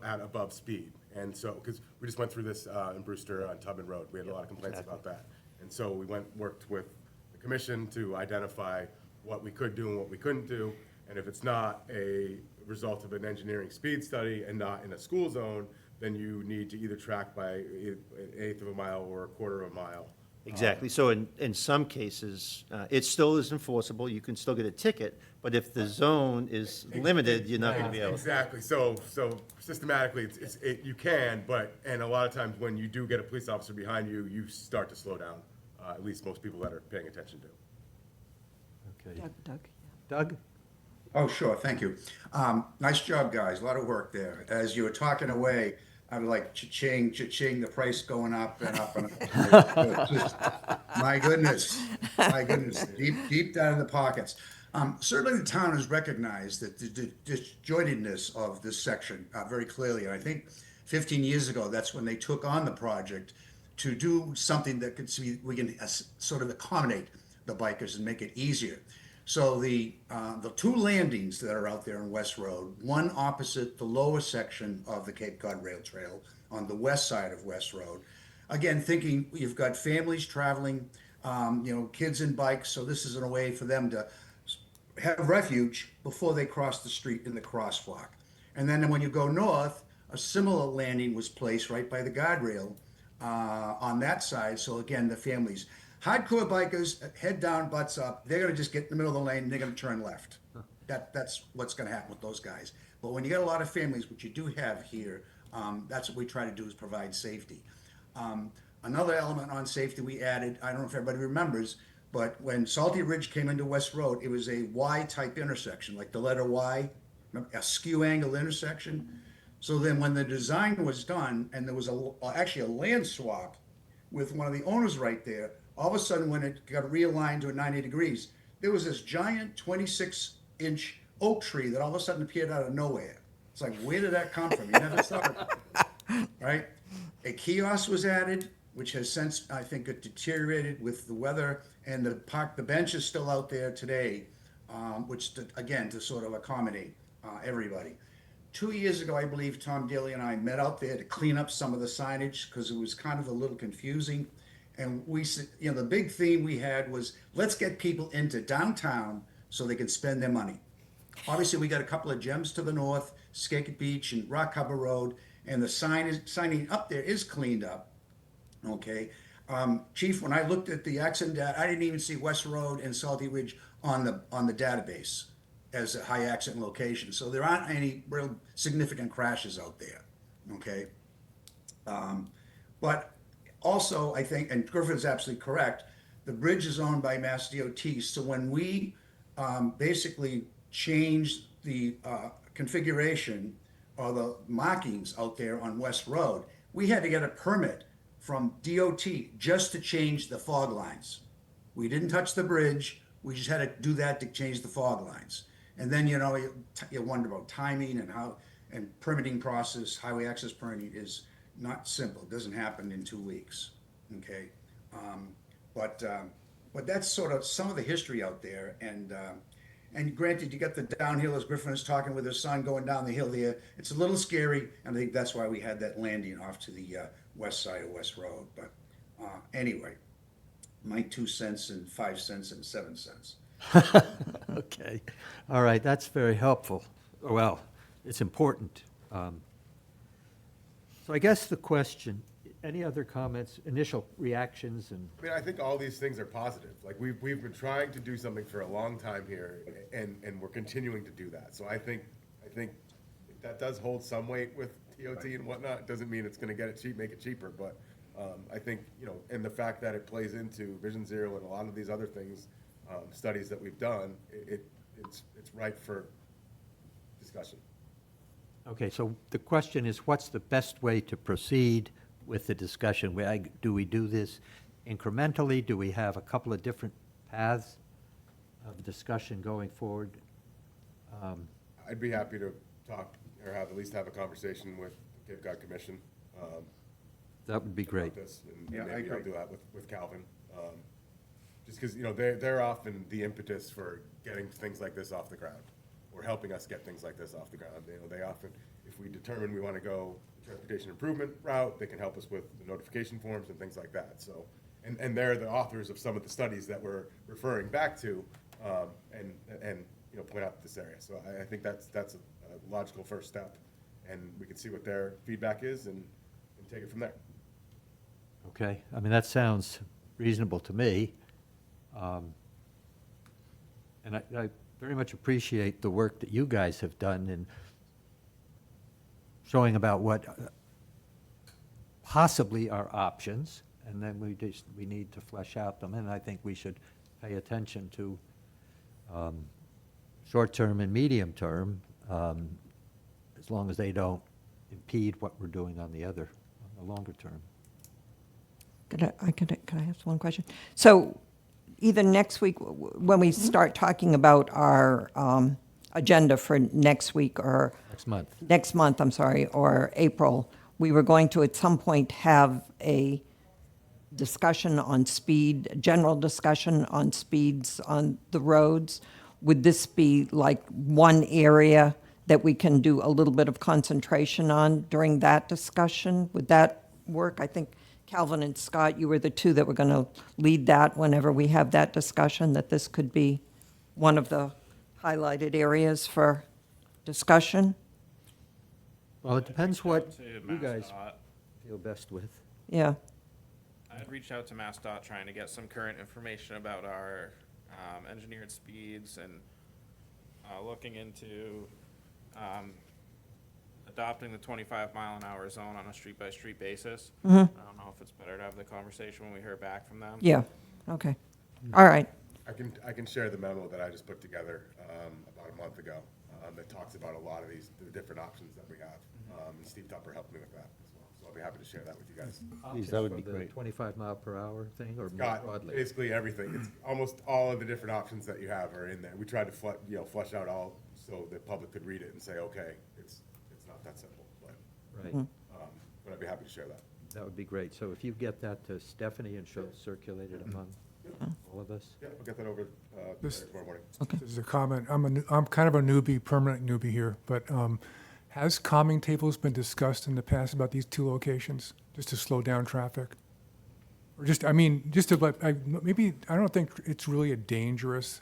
at above speed. And so, because we just went through this in Brewster on Tubman Road, we had a lot of complaints about that. And so we worked with the commission to identify what we could do and what we couldn't do. And if it's not a result of an engineering speed study and not in a school zone, then you need to either track by an eighth of a mile or a quarter of a mile Exactly. So in some cases, it still is enforceable. You can still get a ticket, but if the zone is limited, you're not going to be able. Exactly. So systematically, you can, and a lot of times when you do get a police officer behind you, you start to slow down. At least most people that are paying attention do. Okay. Doug? Doug? Oh, sure, thank you. Nice job, guys, a lot of work there. As you were talking away, I'm like, cha-ching, cha-ching, the price going up and up and up. It's just, my goodness, deep down in the pockets. Certainly the town has recognized that the disjointedness of this section very clearly. And I think 15 years ago, that's when they took on the project to do something that could see, we can sort of accommodate the bikers and make it easier. So the two landings that are out there on West Road, one opposite the lower section of the Cape Cod Rail Trail on the west side of West Road. Again, thinking you've got families traveling, kids and bikes, so this is a way for them to have refuge before they cross the street in the crosswalk. And then when you go north, a similar landing was placed right by the guardrail on that side. So again, the families. Hardcore bikers, head down, butts up, they're gonna just get in the middle of the lane and they're gonna turn left. That's what's gonna happen with those guys. But when you got a lot of families, which you do have here, that's what we try to do is provide safety. Another element on safety we added, I don't know if everybody remembers, but when Salty Ridge came into West Road, it was a Y-type intersection, like the letter Y, a skew angle intersection. So then when the design was done, and there was actually a land swap with one of the owners right there, all of a sudden when it got realigned to a 90 degrees, there was this giant 26-inch oak tree that all of a sudden appeared out of nowhere. It's like, where did that come from? You never saw it, right? A kiosk was added, which has since, I think, it deteriorated with the weather, and the bench is still out there today, which, again, to sort of accommodate everybody. 2 years ago, I believe Tom Daly and I met out there to clean up some of the signage because it was kind of a little confusing. And the big theme we had was, let's get people into downtown so they can spend their money. Obviously, we got a couple of gems to the north, Skakit Beach and Rock Harbor Road, and the signing up there is cleaned up. Okay, Chief, when I looked at the accident data, I didn't even see West Road and Salty Ridge on the database as a high accident location. So there aren't any real significant crashes out there. Okay, but also, I think, and Griffin's absolutely correct, the bridge is owned by Mass DOT. So when we basically changed the configuration or the markings out there on West Road, we had to get a permit from DOT just to change the fog lines. We didn't touch the bridge. We just had to do that to change the fog lines. And then, you wonder about timing and permitting process. Highway access permitting is not simple. It doesn't happen in 2 weeks, okay? But that's sort of some of the history out there. And granted, you get the downhill, as Griffin is talking with his son going down the hill there. It's a little scary, and I think that's why we had that landing off to the west side of West Road. But anyway, my 2 cents and 5 cents and 7 cents. Okay. All right, that's very helpful. Well, it's important. So I guess the question, any other comments, initial reactions, and I mean, I think all these things are positive. Like, we've been trying to do something for a long time here, and we're continuing to do that. So I think that does hold some weight with TOT and whatnot. It doesn't mean it's gonna get it cheap, make it cheaper, but I think, and the fact that it plays into Vision Zero and a lot of these other things, studies that we've done, it's ripe for discussion. okay, so the question is, what's the best way to proceed with the discussion? Do we do this incrementally? Do we have a couple of different paths of discussion going forward? I'd be happy to talk, or at least have a conversation with the Cape Cod Commission. That would be great. About this, and Yeah, I maybe I'll agree. do that with Calvin. Just because, they're often the impetus for getting things like this off the ground, or helping us get things like this off the ground. They often, if we determine we want to go the transportation improvement route, they can help us with the notification forms and things like that. So, and they're the authors of some of the studies that we're referring back to, and point out this area. So I think that's a logical first step, and we can see what their feedback is and take it from there. Okay, I mean, that sounds reasonable to me. And I very much appreciate the work that you guys have done in showing about what possibly are options, and then we need to flesh out them, and I think we should pay attention to short-term and medium-term, as long as they don't impede what we're doing on the longer term. Could I ask one question? So either next week, when we start talking about our agenda for next week or next month, I'm sorry, or April, we were going to at some point have a discussion on speed, general discussion on speeds on the roads. Would this be like one area that we can do a little bit of concentration on during that discussion? Would that work? I think Calvin and Scott, you were the two that were going to lead that whenever we have that discussion, that this could be one of the highlighted areas for discussion. Well, it depends what To you guys MassDOT. feel best with. Yeah. I had reached out to MassDOT trying to get some current information about our engineered speeds and looking into adopting the 25-mile-an-hour zone on a street-by-street basis. I don't know if it's better to have the conversation when we hear back from them. Yeah, okay. All right. I can share the memo that I just put together about a month ago that talks about a lot of the different options that we have. And Steve Tupper helped me with that as well. So I'll be happy to share that with you guys. Please, that would be great. 25-mile-per-hour thing, or more Got broadly? basically everything. It's almost all of the different options that you have are in there. We tried to flush out all so the public could read it and say, okay, it's not that simple, but Right. but I'd be happy to share that. That would be great. So if you get that to Stephanie and she'll circulate it among all of us? Yeah, I'll get that over This- tomorrow morning. This is a comment. I'm kind of a newbie, permanent newbie here, but has calming tables been discussed in the past about these two locations, just to slow down traffic? Or just, just to maybe, I don't think it's really a dangerous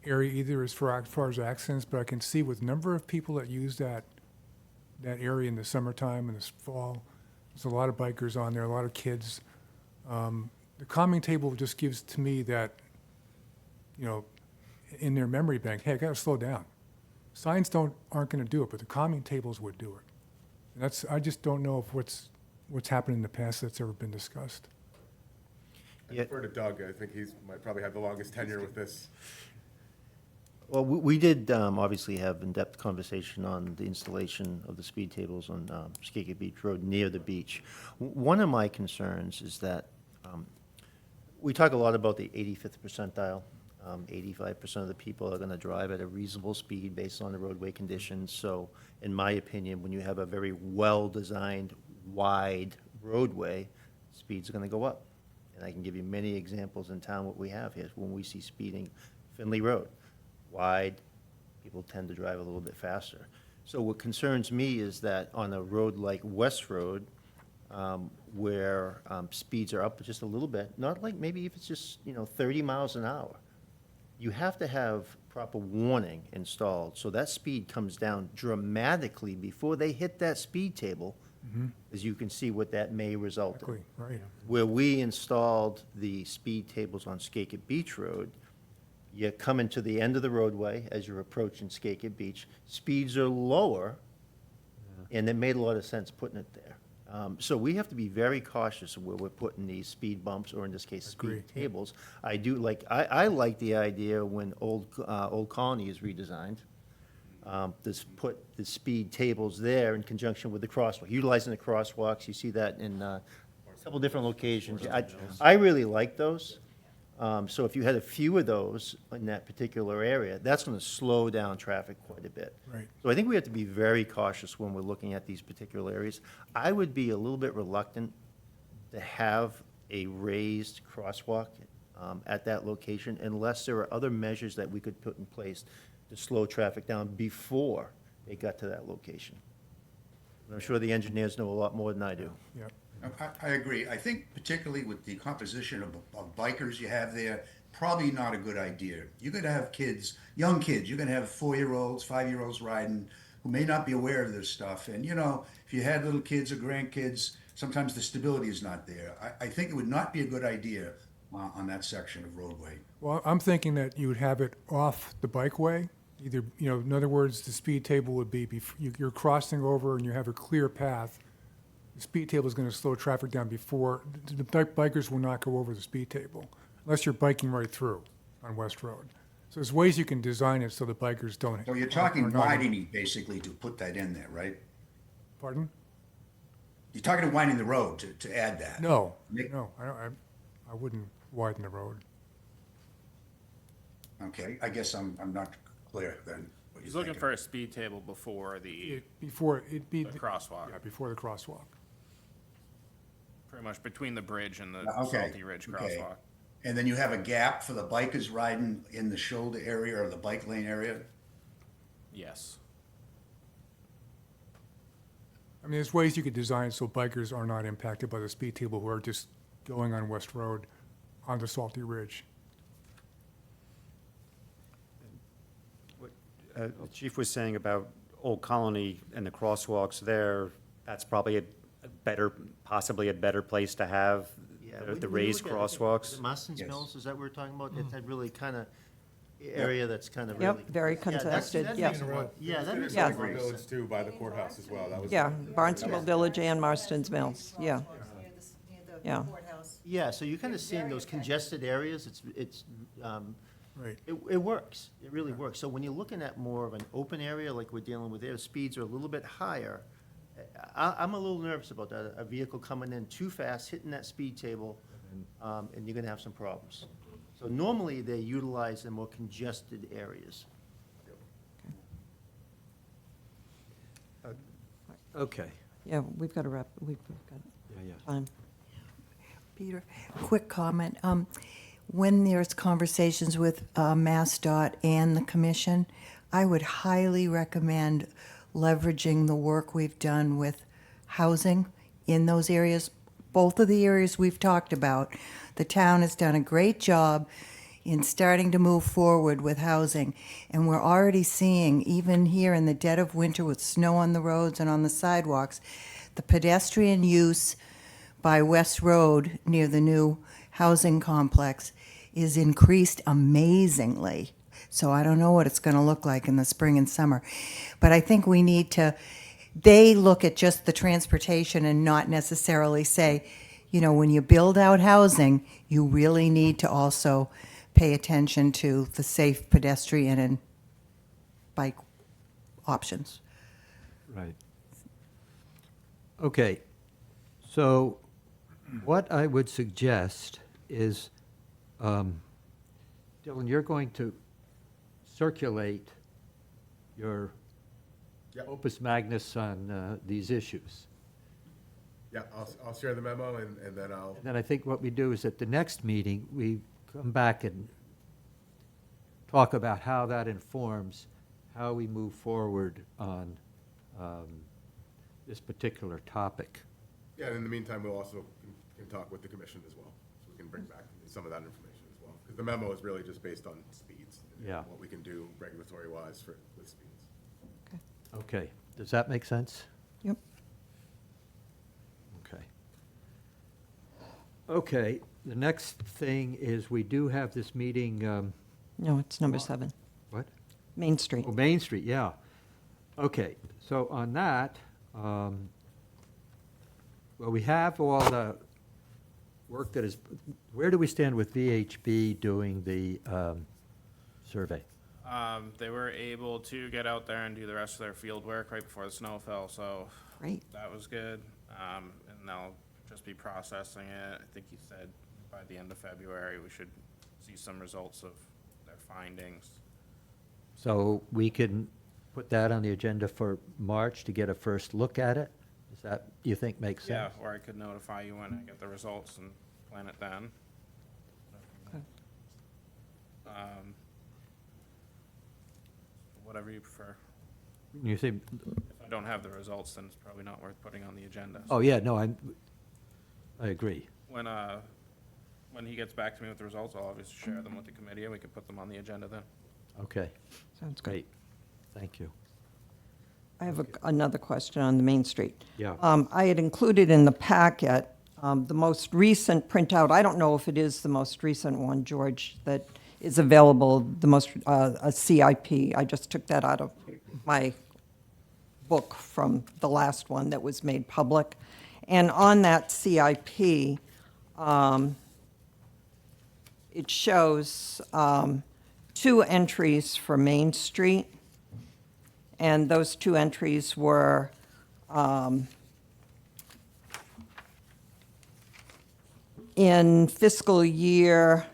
area either as far as accidents, but I can see with number of people that use that area in the summertime and this fall, there's a lot of bikers on there, a lot of kids. The calming table just gives to me that, in their memory bank, hey, I gotta slow down. Signs aren't gonna do it, but the calming tables would do it. And I just don't know if what's happened in the past that's ever been discussed. I defer to Doug. I think might probably have the longest tenure with this. Well, we did obviously have in-depth conversation on the installation of the speed tables on Skagit Beach Road near the beach. One of my concerns is that we talk a lot about the 85th percentile. 85% of the people are going to drive at a reasonable speed based on the roadway conditions. So in my opinion, when you have a very well-designed, wide roadway, speeds are going to go up. And I can give you many examples in town what we have here. When we see speeding, Finley Road, wide, people tend to drive a little bit faster. So what concerns me is that on a road like West Road, where speeds are up just a little bit, not like maybe if it's just 30 miles an hour, you have to have proper warning installed so that speed comes down dramatically before they hit that speed table, as you can see what that may result in. Exactly, right. Where we installed the speed tables on Skagit Beach Road, you come into the end of the roadway as you're approaching Skagit Beach, speeds are lower, and it made a lot of sense putting it there. So we have to be very cautious of where we're putting these speed bumps, or in this case, Agreed. speed tables. I like the idea when Old Colony is redesigned, put the speed tables there in conjunction with the crosswalk, utilizing the crosswalks. You see that in a couple different locations. I really like those. So if you had a few of those in that particular area, that's going to slow down traffic quite a bit. Right. So I think we have to be very cautious when we're looking at these particular areas. I would be a little bit reluctant to have a raised crosswalk at that location unless there are other measures that we could put in place to slow traffic down before they got to that location. And I'm sure the engineers know a lot more than I do. Yeah. I agree. I think particularly with the composition of bikers you have there, probably not a good idea. You're going to have kids, young kids, you're going to have 4-year-olds, 5-year-olds riding who may not be aware of this stuff. And, if you had little kids or grandkids, sometimes the stability is not there. I think it would not be a good idea on that section of roadway. Well, I'm thinking that you would have it off the bikeway, either, in other words, the speed table would be, you're crossing over and you have a clear path. The speed table is going to slow traffic down before, the bikers will not go over the speed table, unless you're biking right through on West Road. So there's ways you can design it so the bikers don't. So you're are talking not- widening basically to put that in there, right? Pardon? You're talking to widening the road to add that? No, Nick? no, I wouldn't widen the road. Okay, I guess I'm not clear then. What He's you're looking thinking. for a speed table before the Before, it'd be. crosswalk, Yeah, before the crosswalk. pretty much between the bridge and the Okay, Salty Ridge okay. crosswalk. And then you have a gap for the bikers riding in the shoulder area or the bike lane area? Yes. I mean, there's ways you could design it so bikers are not impacted by the speed table who are just going on West Road onto Salty Ridge. The chief was saying about Old Colony and the crosswalks there, that's probably a better, possibly a better place to have the raised crosswalks. Marston's Yes. Mills, is that what we're talking about? It's that really kind of area that's kind of Yep, really. very Yeah, that's- congested, that yeah. makes a lot- Yeah, that makes a Yeah. lot of Village sense. too, by the courthouse as well. That was. Yeah, Barnstable Village and Marston's Mills, yeah. Near the Yeah. courthouse. Yeah, so you're kind of seeing those congested areas, Right. it works, it really works. So when you're looking at more of an open area like we're dealing with there, the speeds are a little bit higher. I'm a little nervous about that, a vehicle coming in too fast, hitting that speed table, and you're gonna have some problems. So normally, they utilize the more congested areas. Okay. Yeah, we've got to wrap, we've got Yeah. time. Peter, quick comment. When there's conversations with MassDOT and the commission, I would highly recommend leveraging the work we've done with housing in those areas. Both of the areas we've talked about, the town has done a great job in starting to move forward with housing. And we're already seeing, even here in the dead of winter with snow on the roads and on the sidewalks, the pedestrian use by West Road near the new housing complex is increased amazingly. So I don't know what it's going to look like in the spring and summer. But I think we need to, they look at just the transportation and not necessarily say, when you build out housing, you really need to also pay attention to the safe pedestrian and bike options. Right. Okay, so what I would suggest is, Dylan, you're going to circulate your Yep. opus magnus on these issues. Yeah, I'll share the memo and then I'll, And then I think what we do is at the next meeting, we come back and talk about how that informs how we move forward on this particular topic. yeah, and in the meantime, we'll also can talk with the commission as well. So we can bring back some of that information as well. Because the memo is really just based on speeds. and Yeah. What we can do regulatory-wise with speeds. Okay, does that make sense? Yep. Okay. Okay, the next thing is we do have this meeting, No, it's number 7, what? Main Street. Oh, Main Street, yeah. Okay, so on that, well, we have all the work that is, where do we stand with VHB doing the survey? They were able to get out there and do the rest of their field work right before the snow fell, so Great. that was good. And they'll just be processing it. I think he said by the end of February, we should see some results of their findings. So we can put that on the agenda for March to get a first look at it? Does that, you think, makes Yeah, sense? or I could notify you when I get the results and plan it then. Okay. Whatever you prefer. You say, If I don't have the results, then it's probably not worth putting on the agenda. oh, yeah, no, I agree. When he gets back to me with the results, I'll obviously share them with the committee, and we can put them on the agenda then. Okay, Sounds good. great. Thank you. I have another question on the Main Street. Yeah. I had included in the packet The most recent printout, I don't know if it is the most recent one, George, that is available, the most, a CIP. I just took that out of my book from the last one that was made public. And on that CIP, it shows 2 entries for Main Street. And those 2 entries were in fiscal year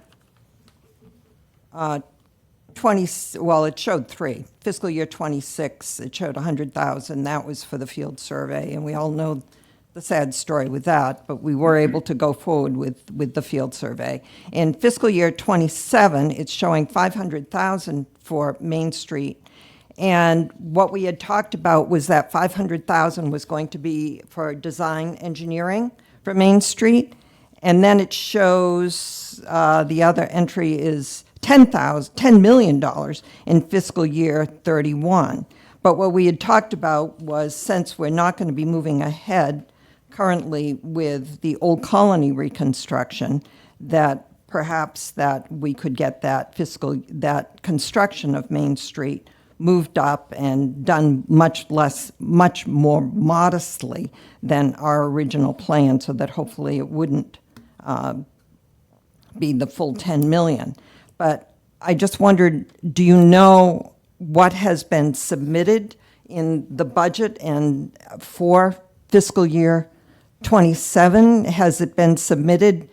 20, well, it showed 3. Fiscal year 26, it showed 100,000. That was for the field survey, and we all know the sad story with that, but we were able to go forward with the field survey. In fiscal year 27, it's showing 500,000 for Main Street. And what we had talked about was that 500,000 was going to be for design engineering for Main Street. And then it shows the other entry is $10 million in fiscal year 31. But what we had talked about was, since we're not going to be moving ahead currently with the Old Colony reconstruction, that perhaps that we could get that construction of Main Street moved up and done much more modestly than our original plan, so that hopefully it wouldn't be the full 10 million. But I just wondered, do you know what has been submitted in the budget and for fiscal year 27? Has it been submitted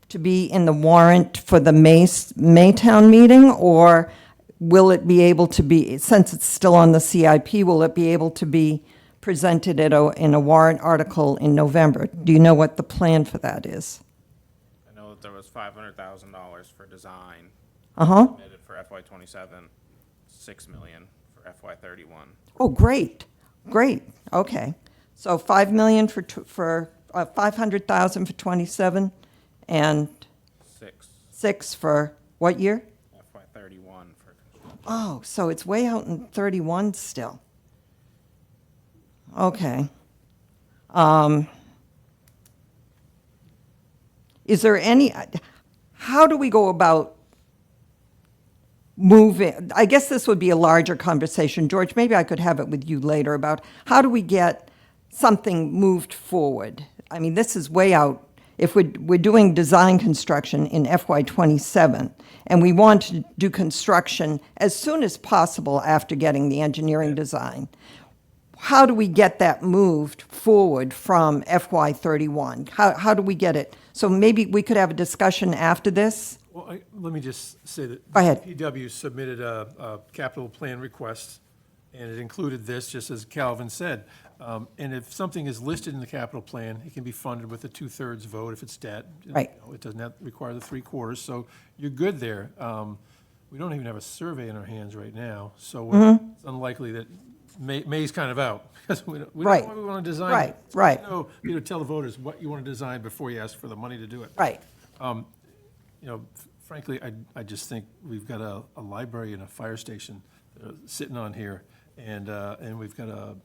to be in the warrant for the May town meeting, or will it be able to be, since it's still on the CIP, will it be able to be presented in a warrant article in November? Do you know what the plan for that is? I know that there was $500,000 for design Uh-huh. submitted for FY 27, 6 million for FY 31. Oh, great, okay. So 5 million for 500,000 for 27, and 6 for what year? FY 31 for construction. Oh, so it's way out in 31 still. Okay. Is there any, how do we go about moving? I guess this would be a larger conversation. George, maybe I could have it with you later about how do we get something moved forward? I mean, this is way out. If we're doing design construction in FY 27, and we want to do construction as soon as possible after getting the engineering design, how do we get that moved forward from FY 31? How do we get it? So maybe we could have a discussion after this? Well, let me just say that Go ahead. DPW submitted a capital plan request, and it included this, just as Calvin said. And if something is listed in the capital plan, it can be funded with a 2/3 vote if it's debt. Right. You know, it doesn't require the 3/4, so you're good there. We don't even have a survey in our hands right now, so it's unlikely that May's kind of out, because we don't know Right. what we want to design. Right. You know, tell the voters what you want to design before you ask for the money to do it. Right. You know, frankly, I just think we've got a library and a fire station that are sitting on here, and we've got a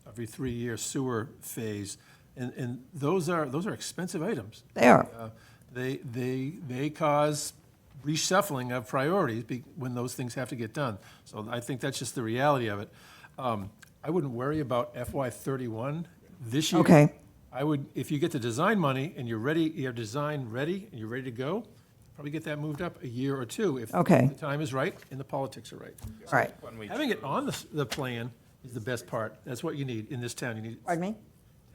every 3-year sewer phase, and those are expensive items. They are. They cause reshuffling of priorities when those things have to get done. So I think that's just the reality of it. I wouldn't worry about FY 31 this year. Okay. I would, if you get the design money and you're ready, you have design ready and you're ready to go, probably get that moved up a year or two if Okay. the time is right and the politics are right. All right. When we Having it on the plan is the best part. That's what you need in this town. You need, Pardon me?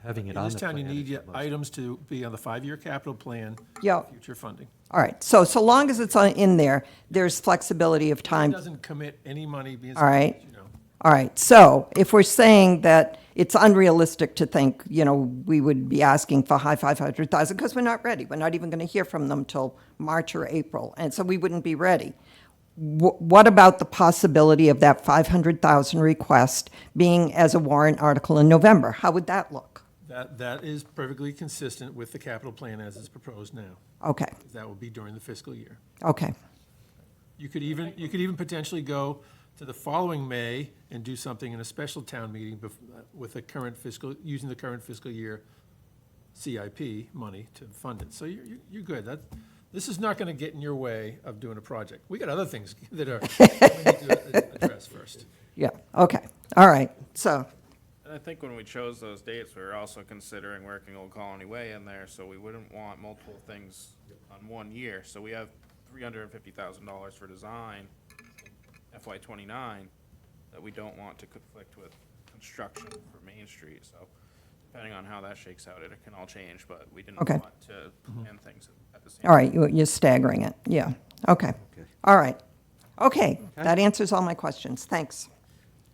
Having it in on this the town, you plan need is your the most- items to be on the 5-year capital plan. Yeah. Future funding. All right. So long as it's in there, there's flexibility of It time. doesn't commit any money being All right. spent, you know. All right, so if we're saying that it's unrealistic to think, we would be asking for high 500,000, because we're not ready. We're not even going to hear from them till March or April, and so we wouldn't be ready. What about the possibility of that 500,000 request being as a warrant article in November? How would that look? That is perfectly consistent with the capital plan as it's proposed now. Okay, That will be during the fiscal year. okay, You could even potentially go to the following May and do something in a special town meeting with the current fiscal, using the current fiscal year CIP money to fund it. So you're good. This is not going to get in your way of doing a project. We got other things that we need to address first. Yeah, okay, all right, so, And I think when we chose those dates, we were also considering working Old Colony Way in there, so we wouldn't want multiple things on 1 year. So we have $350,000 for design, FY '29, that we don't want to conflict with construction for Main Street. So depending on how that shakes out, it can all change, but we didn't Okay. want to plan things at the same time. all right, you're staggering it, yeah, okay. All right, okay, that answers all my questions, thanks.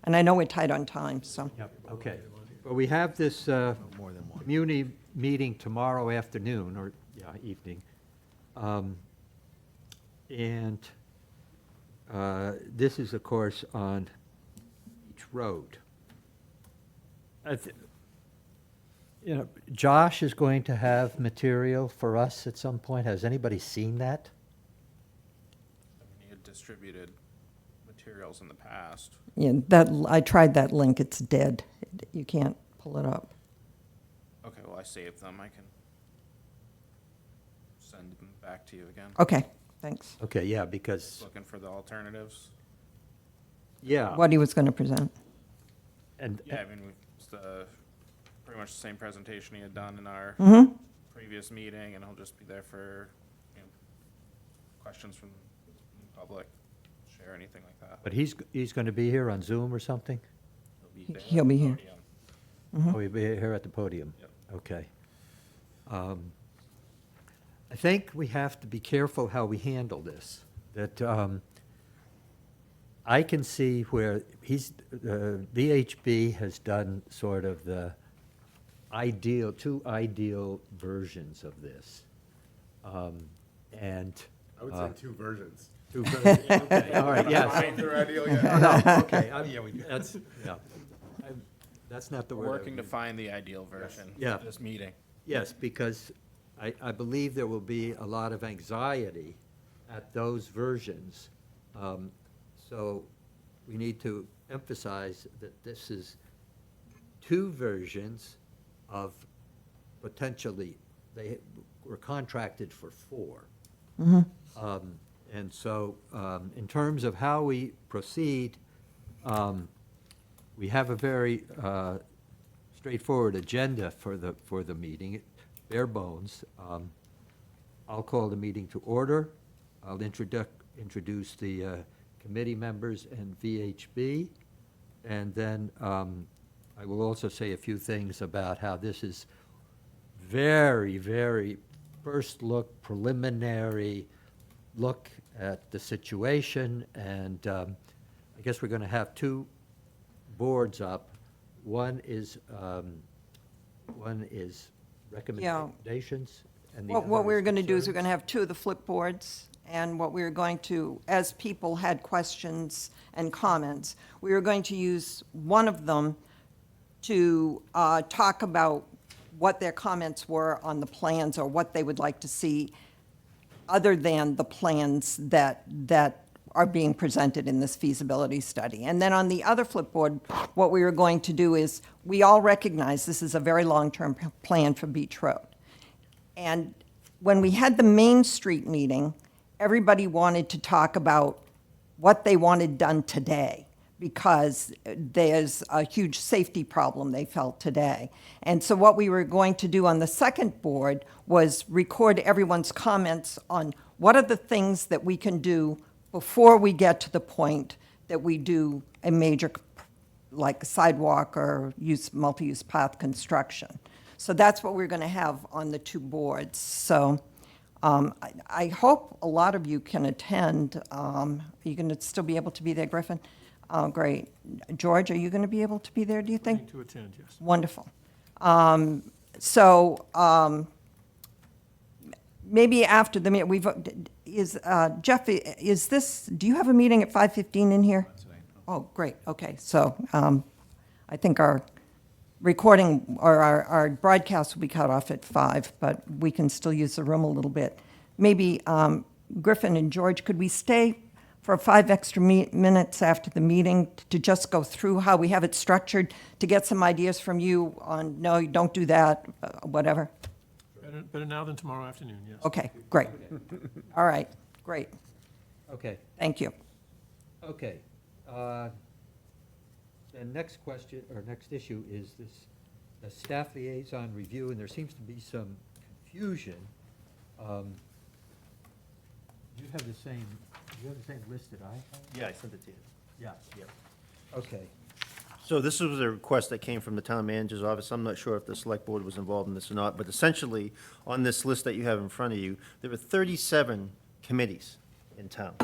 And I know we're tight on time, so, Yep, okay. Well, we have this community meeting tomorrow afternoon, or, yeah, evening. And this is, of course, on each road. You know, Josh is going to have material for us at some point. Has anybody seen that? We had distributed materials in the past. yeah, that, I tried that link, it's dead, you can't pull it up. Okay, well, I saved them. I can send them back to you again. Okay, thanks. Okay, yeah, because, Looking for the alternatives. yeah. What he was going to present. And, Yeah, I mean, it's pretty much the same presentation he had done in our Mm-hmm. previous meeting, and he'll just be there for, you know, questions from the public, share anything like that. but he's going to be here on Zoom or something? He'll be there He'll at be the here. podium. Oh, he'll be here at the podium? Yep. Okay. I think we have to be careful how we handle this, that I can see where VHB has done sort of the two ideal versions of this. And. I would say 2 versions. Two versions, okay, all right, yes. They're ideal, yeah. No, okay, that's not the We're word. I working to would- find the ideal version Yeah. of this meeting. Yes, because I believe there will be a lot of anxiety at those versions. So we need to emphasize that this is 2 versions of potentially, they were contracted for 4. And so, in terms of how we proceed, we have a very straightforward agenda for the meeting, bare bones. I'll call the meeting to order. I'll introduce the committee members and VHB, and then I will also say a few things about how this is very, very first look, preliminary look at the situation, and I guess we're going to have 2 boards up. One is recommendations, and the What other we're is going to do is we're concerns. going to have 2 of the flip boards, and what we're going to, as people had questions and comments, we were going to use one of them to talk about what their comments were on the plans or what they would like to see other than the plans that are being presented in this feasibility study. And then on the other flipboard, what we were going to do is, we all recognize this is a very long-term plan for Beach Road. And when we had the Main Street meeting, everybody wanted to talk about what they wanted done today, because there's a huge safety problem they felt today. And so what we were going to do on the second board was record everyone's comments on what are the things that we can do before we get to the point that we do a major, like sidewalk or multi-use path construction. So that's what we're going to have on the 2 boards. So I hope a lot of you can attend. Are you going to still be able to be there, Griffin? Oh, great. George, are you going to be able to be there, do you think? To attend, yes. Wonderful. Maybe after the meeting, Jeff, is this, do you have a meeting at 5:15 in here? Oh, great, okay. So I think our recording, or our broadcast will be cut off at 5, but we can still use the room a little bit. Maybe Griffin and George, could we stay for 5 extra minutes after the meeting to just go through how we have it structured, to get some ideas from you on, no, you don't do that, whatever? Better now than tomorrow afternoon, yes. Okay, great. All right, great. Okay, Thank you. okay. The next question, or next issue is this, the staff liaison review, and there seems to be some confusion. You have the same, you have the same list that I have? Yeah, I sent it to you. Yeah. Yep. Okay, So this was a request that came from the town manager's office. I'm not sure if the select board was involved in this or not, but essentially, on this list that you have in front of you, there are 37 committees in town.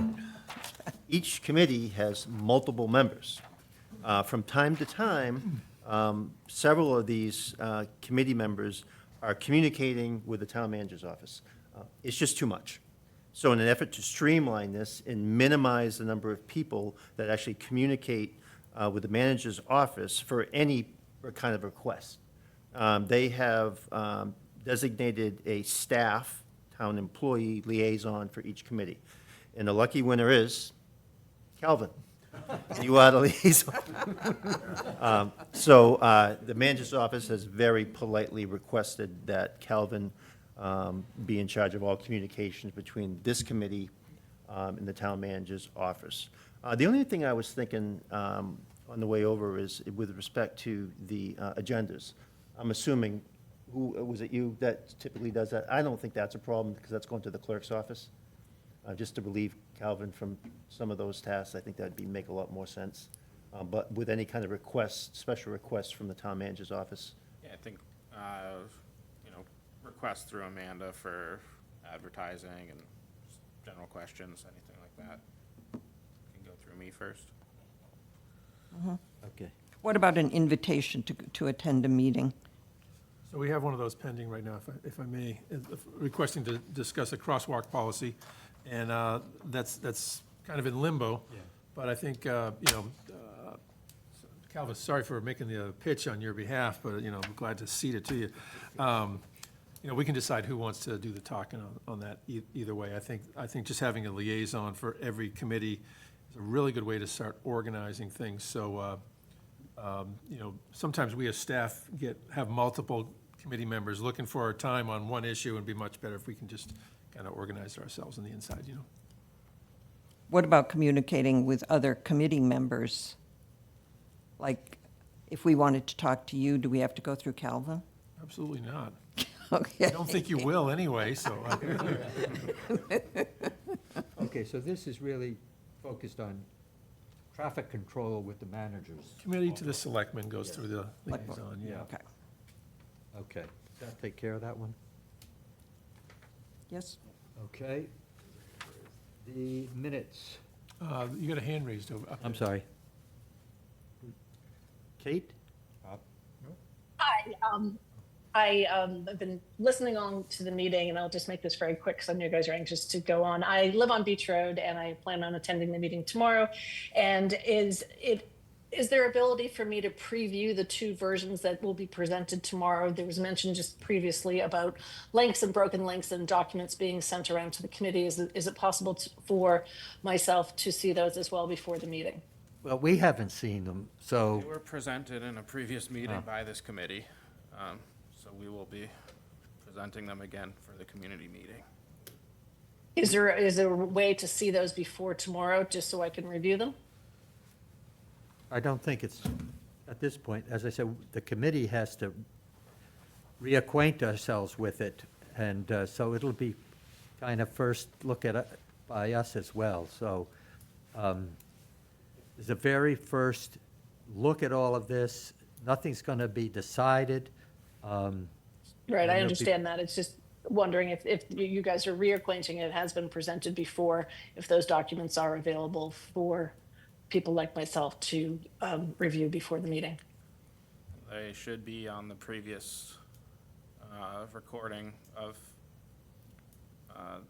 Each committee has multiple members. From time to time, several of these committee members are communicating with the town manager's office. It's just too much. So in an effort to streamline this and minimize the number of people that actually communicate with the manager's office for any kind of request, they have designated a staff, town employee liaison for each committee. And the lucky winner is Calvin. You are the liaison. So the manager's office has very politely requested that Calvin be in charge of all communications between this committee and the town manager's office. The only thing I was thinking on the way over is with respect to the agendas. I'm assuming, was it you that typically does that? I don't think that's a problem because that's going to the clerk's office. Just to relieve Calvin from some of those tasks, I think that'd make a lot more sense. But with any kind of requests, special requests from the town manager's office. Yeah, I think, requests through Amanda for advertising and just general questions, anything like that, can go through me first. okay. What about an invitation to attend a meeting? So we have one of those pending right now, if I may, requesting to discuss a crosswalk policy. And that's kind of in limbo. Yeah. But I think, Calvin, sorry for making the pitch on your behalf, but, I'm glad to cede it to you. We can decide who wants to do the talking on that either way. I think just having a liaison for every committee is a really good way to start organizing things. So, sometimes we as staff have multiple committee members looking for our time on one issue, and it'd be much better if we can just kind of organize ourselves on the inside, What about communicating with other committee members? Like, if we wanted to talk to you, do we have to go through Calvin? Absolutely not. Okay. I don't think you will anyway, so. Okay, so this is really focused on traffic control with the managers. Committee to the selectmen goes through the Select board. liaison, yeah. Okay, Okay, does that take care of that one? yes? Okay. The minutes, You got a hand raised over. I'm sorry. Kate? Hi, I've been listening on to the meeting, and I'll just make this very quick because I know you guys are anxious to go on. I live on Beach Road, and I plan on attending the meeting tomorrow. And is there ability for me to preview the two versions that will be presented tomorrow? There was mention just previously about links and broken links and documents being sent around to the committee. Is it possible for myself to see those as well before the meeting? Well, we haven't seen them, so, They were presented in a previous meeting by this committee, so we will be presenting them again for the community meeting. Is there a way to see those before tomorrow, just so I can review them? I don't think it's, at this point, as I said, the committee has to reacquaint ourselves with it, and so it'll be kind of first look at it by us as well, so it's a very first look at all of this. Nothing's going to be decided. Right, And I there'll be- understand that. It's just wondering if you guys are reacquainting, it has been presented before, if those documents are available for people like myself to review before the meeting. They should be on the previous recording of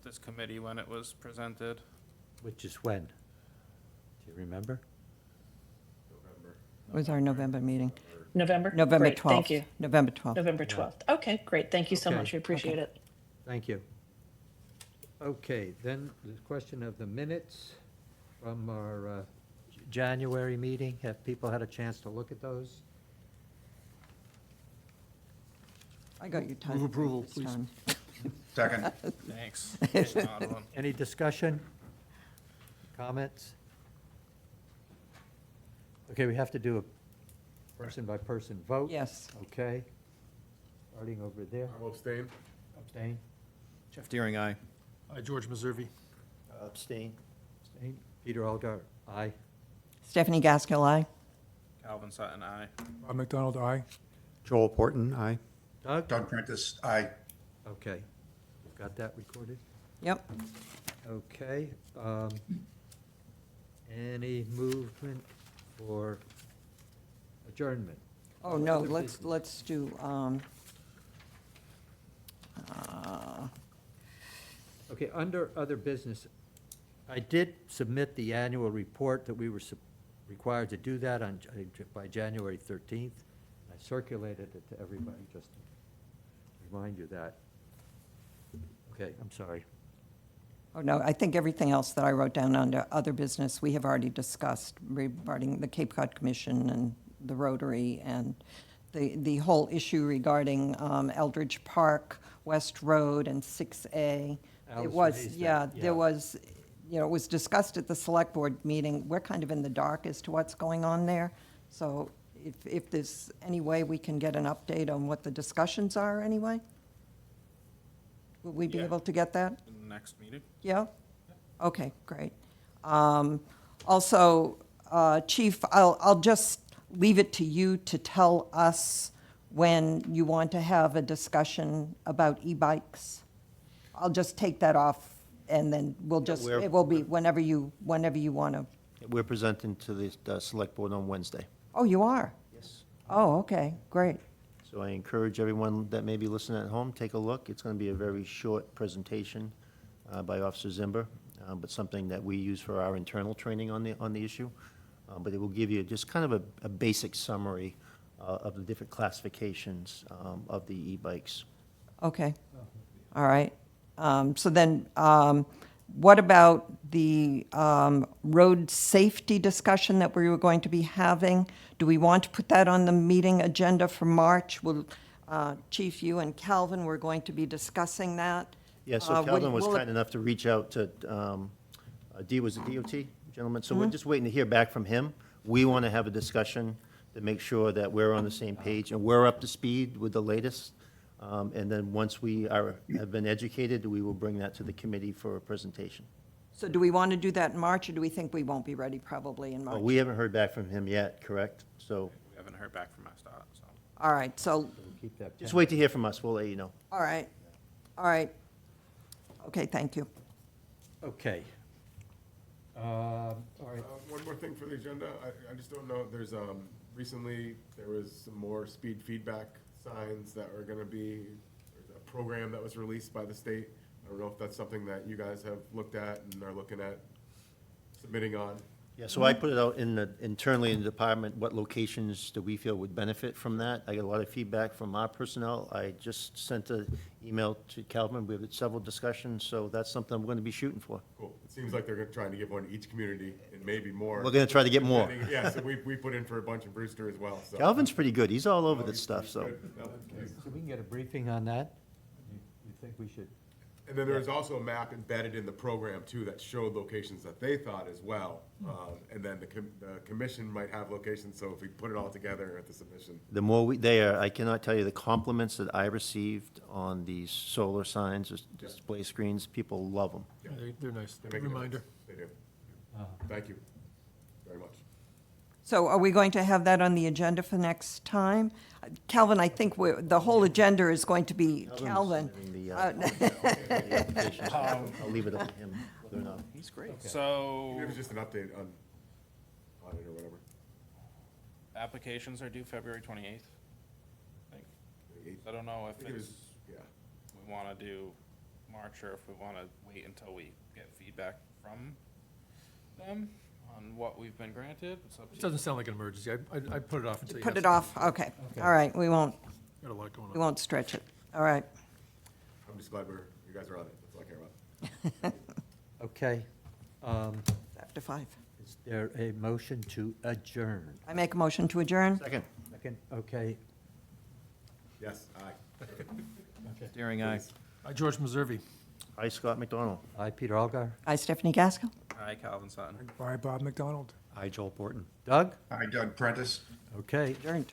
this committee when it was presented. Which is when? Do you remember? Was our November meeting? November? November Great, 12th. Thank you. November 12th. November 12th. Okay, great. Thank you so Okay. much. We appreciate it. Thank you. Okay, then the question of the minutes from our January meeting. Have people had a chance to look at those? I got your time. Move approval, this please. time. Second. Thanks. Another one. Any discussion? Comments? Okay, we have to do a person-by-person vote. Yes. Okay. Starting over there. I will abstain. Abstain? Jeff Deering, aye. George Meserve. Abstain. Abstain. Peter Algar, aye. Stephanie Gaskell, aye. Calvin Sutton, aye. Bob McDonald, aye. Joel Porton, aye. Doug? Doug Prentice, aye. Okay. Got that recorded? Yep. Okay. Any movement for adjournment? Oh, no, Other let's, business. let's do, Okay, under other business, I did submit the annual report that we were required to do that on, by January 13th. I circulated it to everybody just to remind you that. Okay, I'm sorry. oh, no, I think everything else that I wrote down under other business, we have already discussed regarding the Cape Cod Commission and the Rotary and the whole issue regarding Eldridge Park, West Road, and 6A. Alice It was, raised yeah, that, yeah. there was, it was discussed at the Select Board meeting. We're kind of in the dark as to what's going on there. So if there's any way we can get an update on what the discussions are anyway? Will we be Yeah. able to get that? In the next meeting? Yeah? Okay, great. Also, Chief, I'll just leave it to you to tell us when you want to have a discussion about e-bikes. I'll just take that off, and then we'll just, we're- it will be whenever you want to. We're presenting to the select board on Wednesday. Oh, you are? Yes. Oh, okay, great. So I encourage everyone that may be listening at home, take a look. It's going to be a very short presentation by Officer Zimber, but something that we use for our internal training on the issue. But it will give you just kind of a basic summary of the different classifications of the e-bikes. Okay, all right. So then, what about the road safety discussion that we were going to be having? Do we want to put that on the meeting agenda for March? Will, Chief, you and Calvin, we're going to be discussing that. Yeah, so Calvin was kind enough to reach out to, was it DOT, gentlemen? So we're just waiting to hear back from him. We want to have a discussion to make sure that we're on the same page and we're up to speed with the latest. And then once we have been educated, we will bring that to the committee for a presentation. So do we want to do that in March, or do we think we won't be ready probably in Well, March? we haven't heard back from him yet, correct? So We haven't heard back from MassDOT, so. All right, so, We'll keep that. just wait to hear from us. We'll let you know. all right, all right. Okay, thank you. Okay. All right. One more thing for the agenda, I just don't know, there's, recently, there was some more speed feedback signs that are gonna be, there's a program that was released by the state. I don't know if that's something that you guys have looked at and are looking at submitting on. Yeah, so I put it out internally in the department, what locations do we feel would benefit from that? I got a lot of feedback from our personnel. I just sent an email to Calvin. We had several discussions, so that's something I'm going to be shooting for. Cool, it seems like they're trying to give one to each community and maybe more. We're going to try to get more. Yeah, so we put in for a bunch in Brewster as well, so. Calvin's pretty good. He's all over this stuff, so. Good. No, thanks. So we can get a briefing on that? You think we should? And then there's also a map embedded in the program too that showed locations that they thought as well. And then the commission might have locations, so if we put it all together at the submission. The more I cannot tell you the compliments that I received on these solar signs, display screens. People love them. Yeah. They're nice. They make a Reminder. difference. They do. Thank you very much. So are we going to have that on the agenda for next time? Calvin, I think the whole agenda is going to be Calvin. The applications. I'll leave it up to him whether or not. He's great. So, It was just an update on it or whatever. applications are due February 28th. I think. I don't know I if think it it's, was, yeah. we want to do March or if we want to wait until we get feedback from them on what we've been granted. It's up to It you. doesn't sound like an emergency. I'd put it off until you Put have it off, okay. All right, we won't Got a lot going on. stretch it. All right. I'm just glad you guys are on it. That's all I care about. Okay. After 5. Is there a motion to adjourn? I make a motion to adjourn. Second. Second, okay. Yes, aye. Steering aye. By George Meservey. Hi, Scott McDonald. Hi, Peter Algar. Hi, Stephanie Gaskell. Aye, Calvin Sutton. By Bob McDonald. Hi, Joel Borton. Doug? Hi, Doug Prentice. Okay. Adjourned.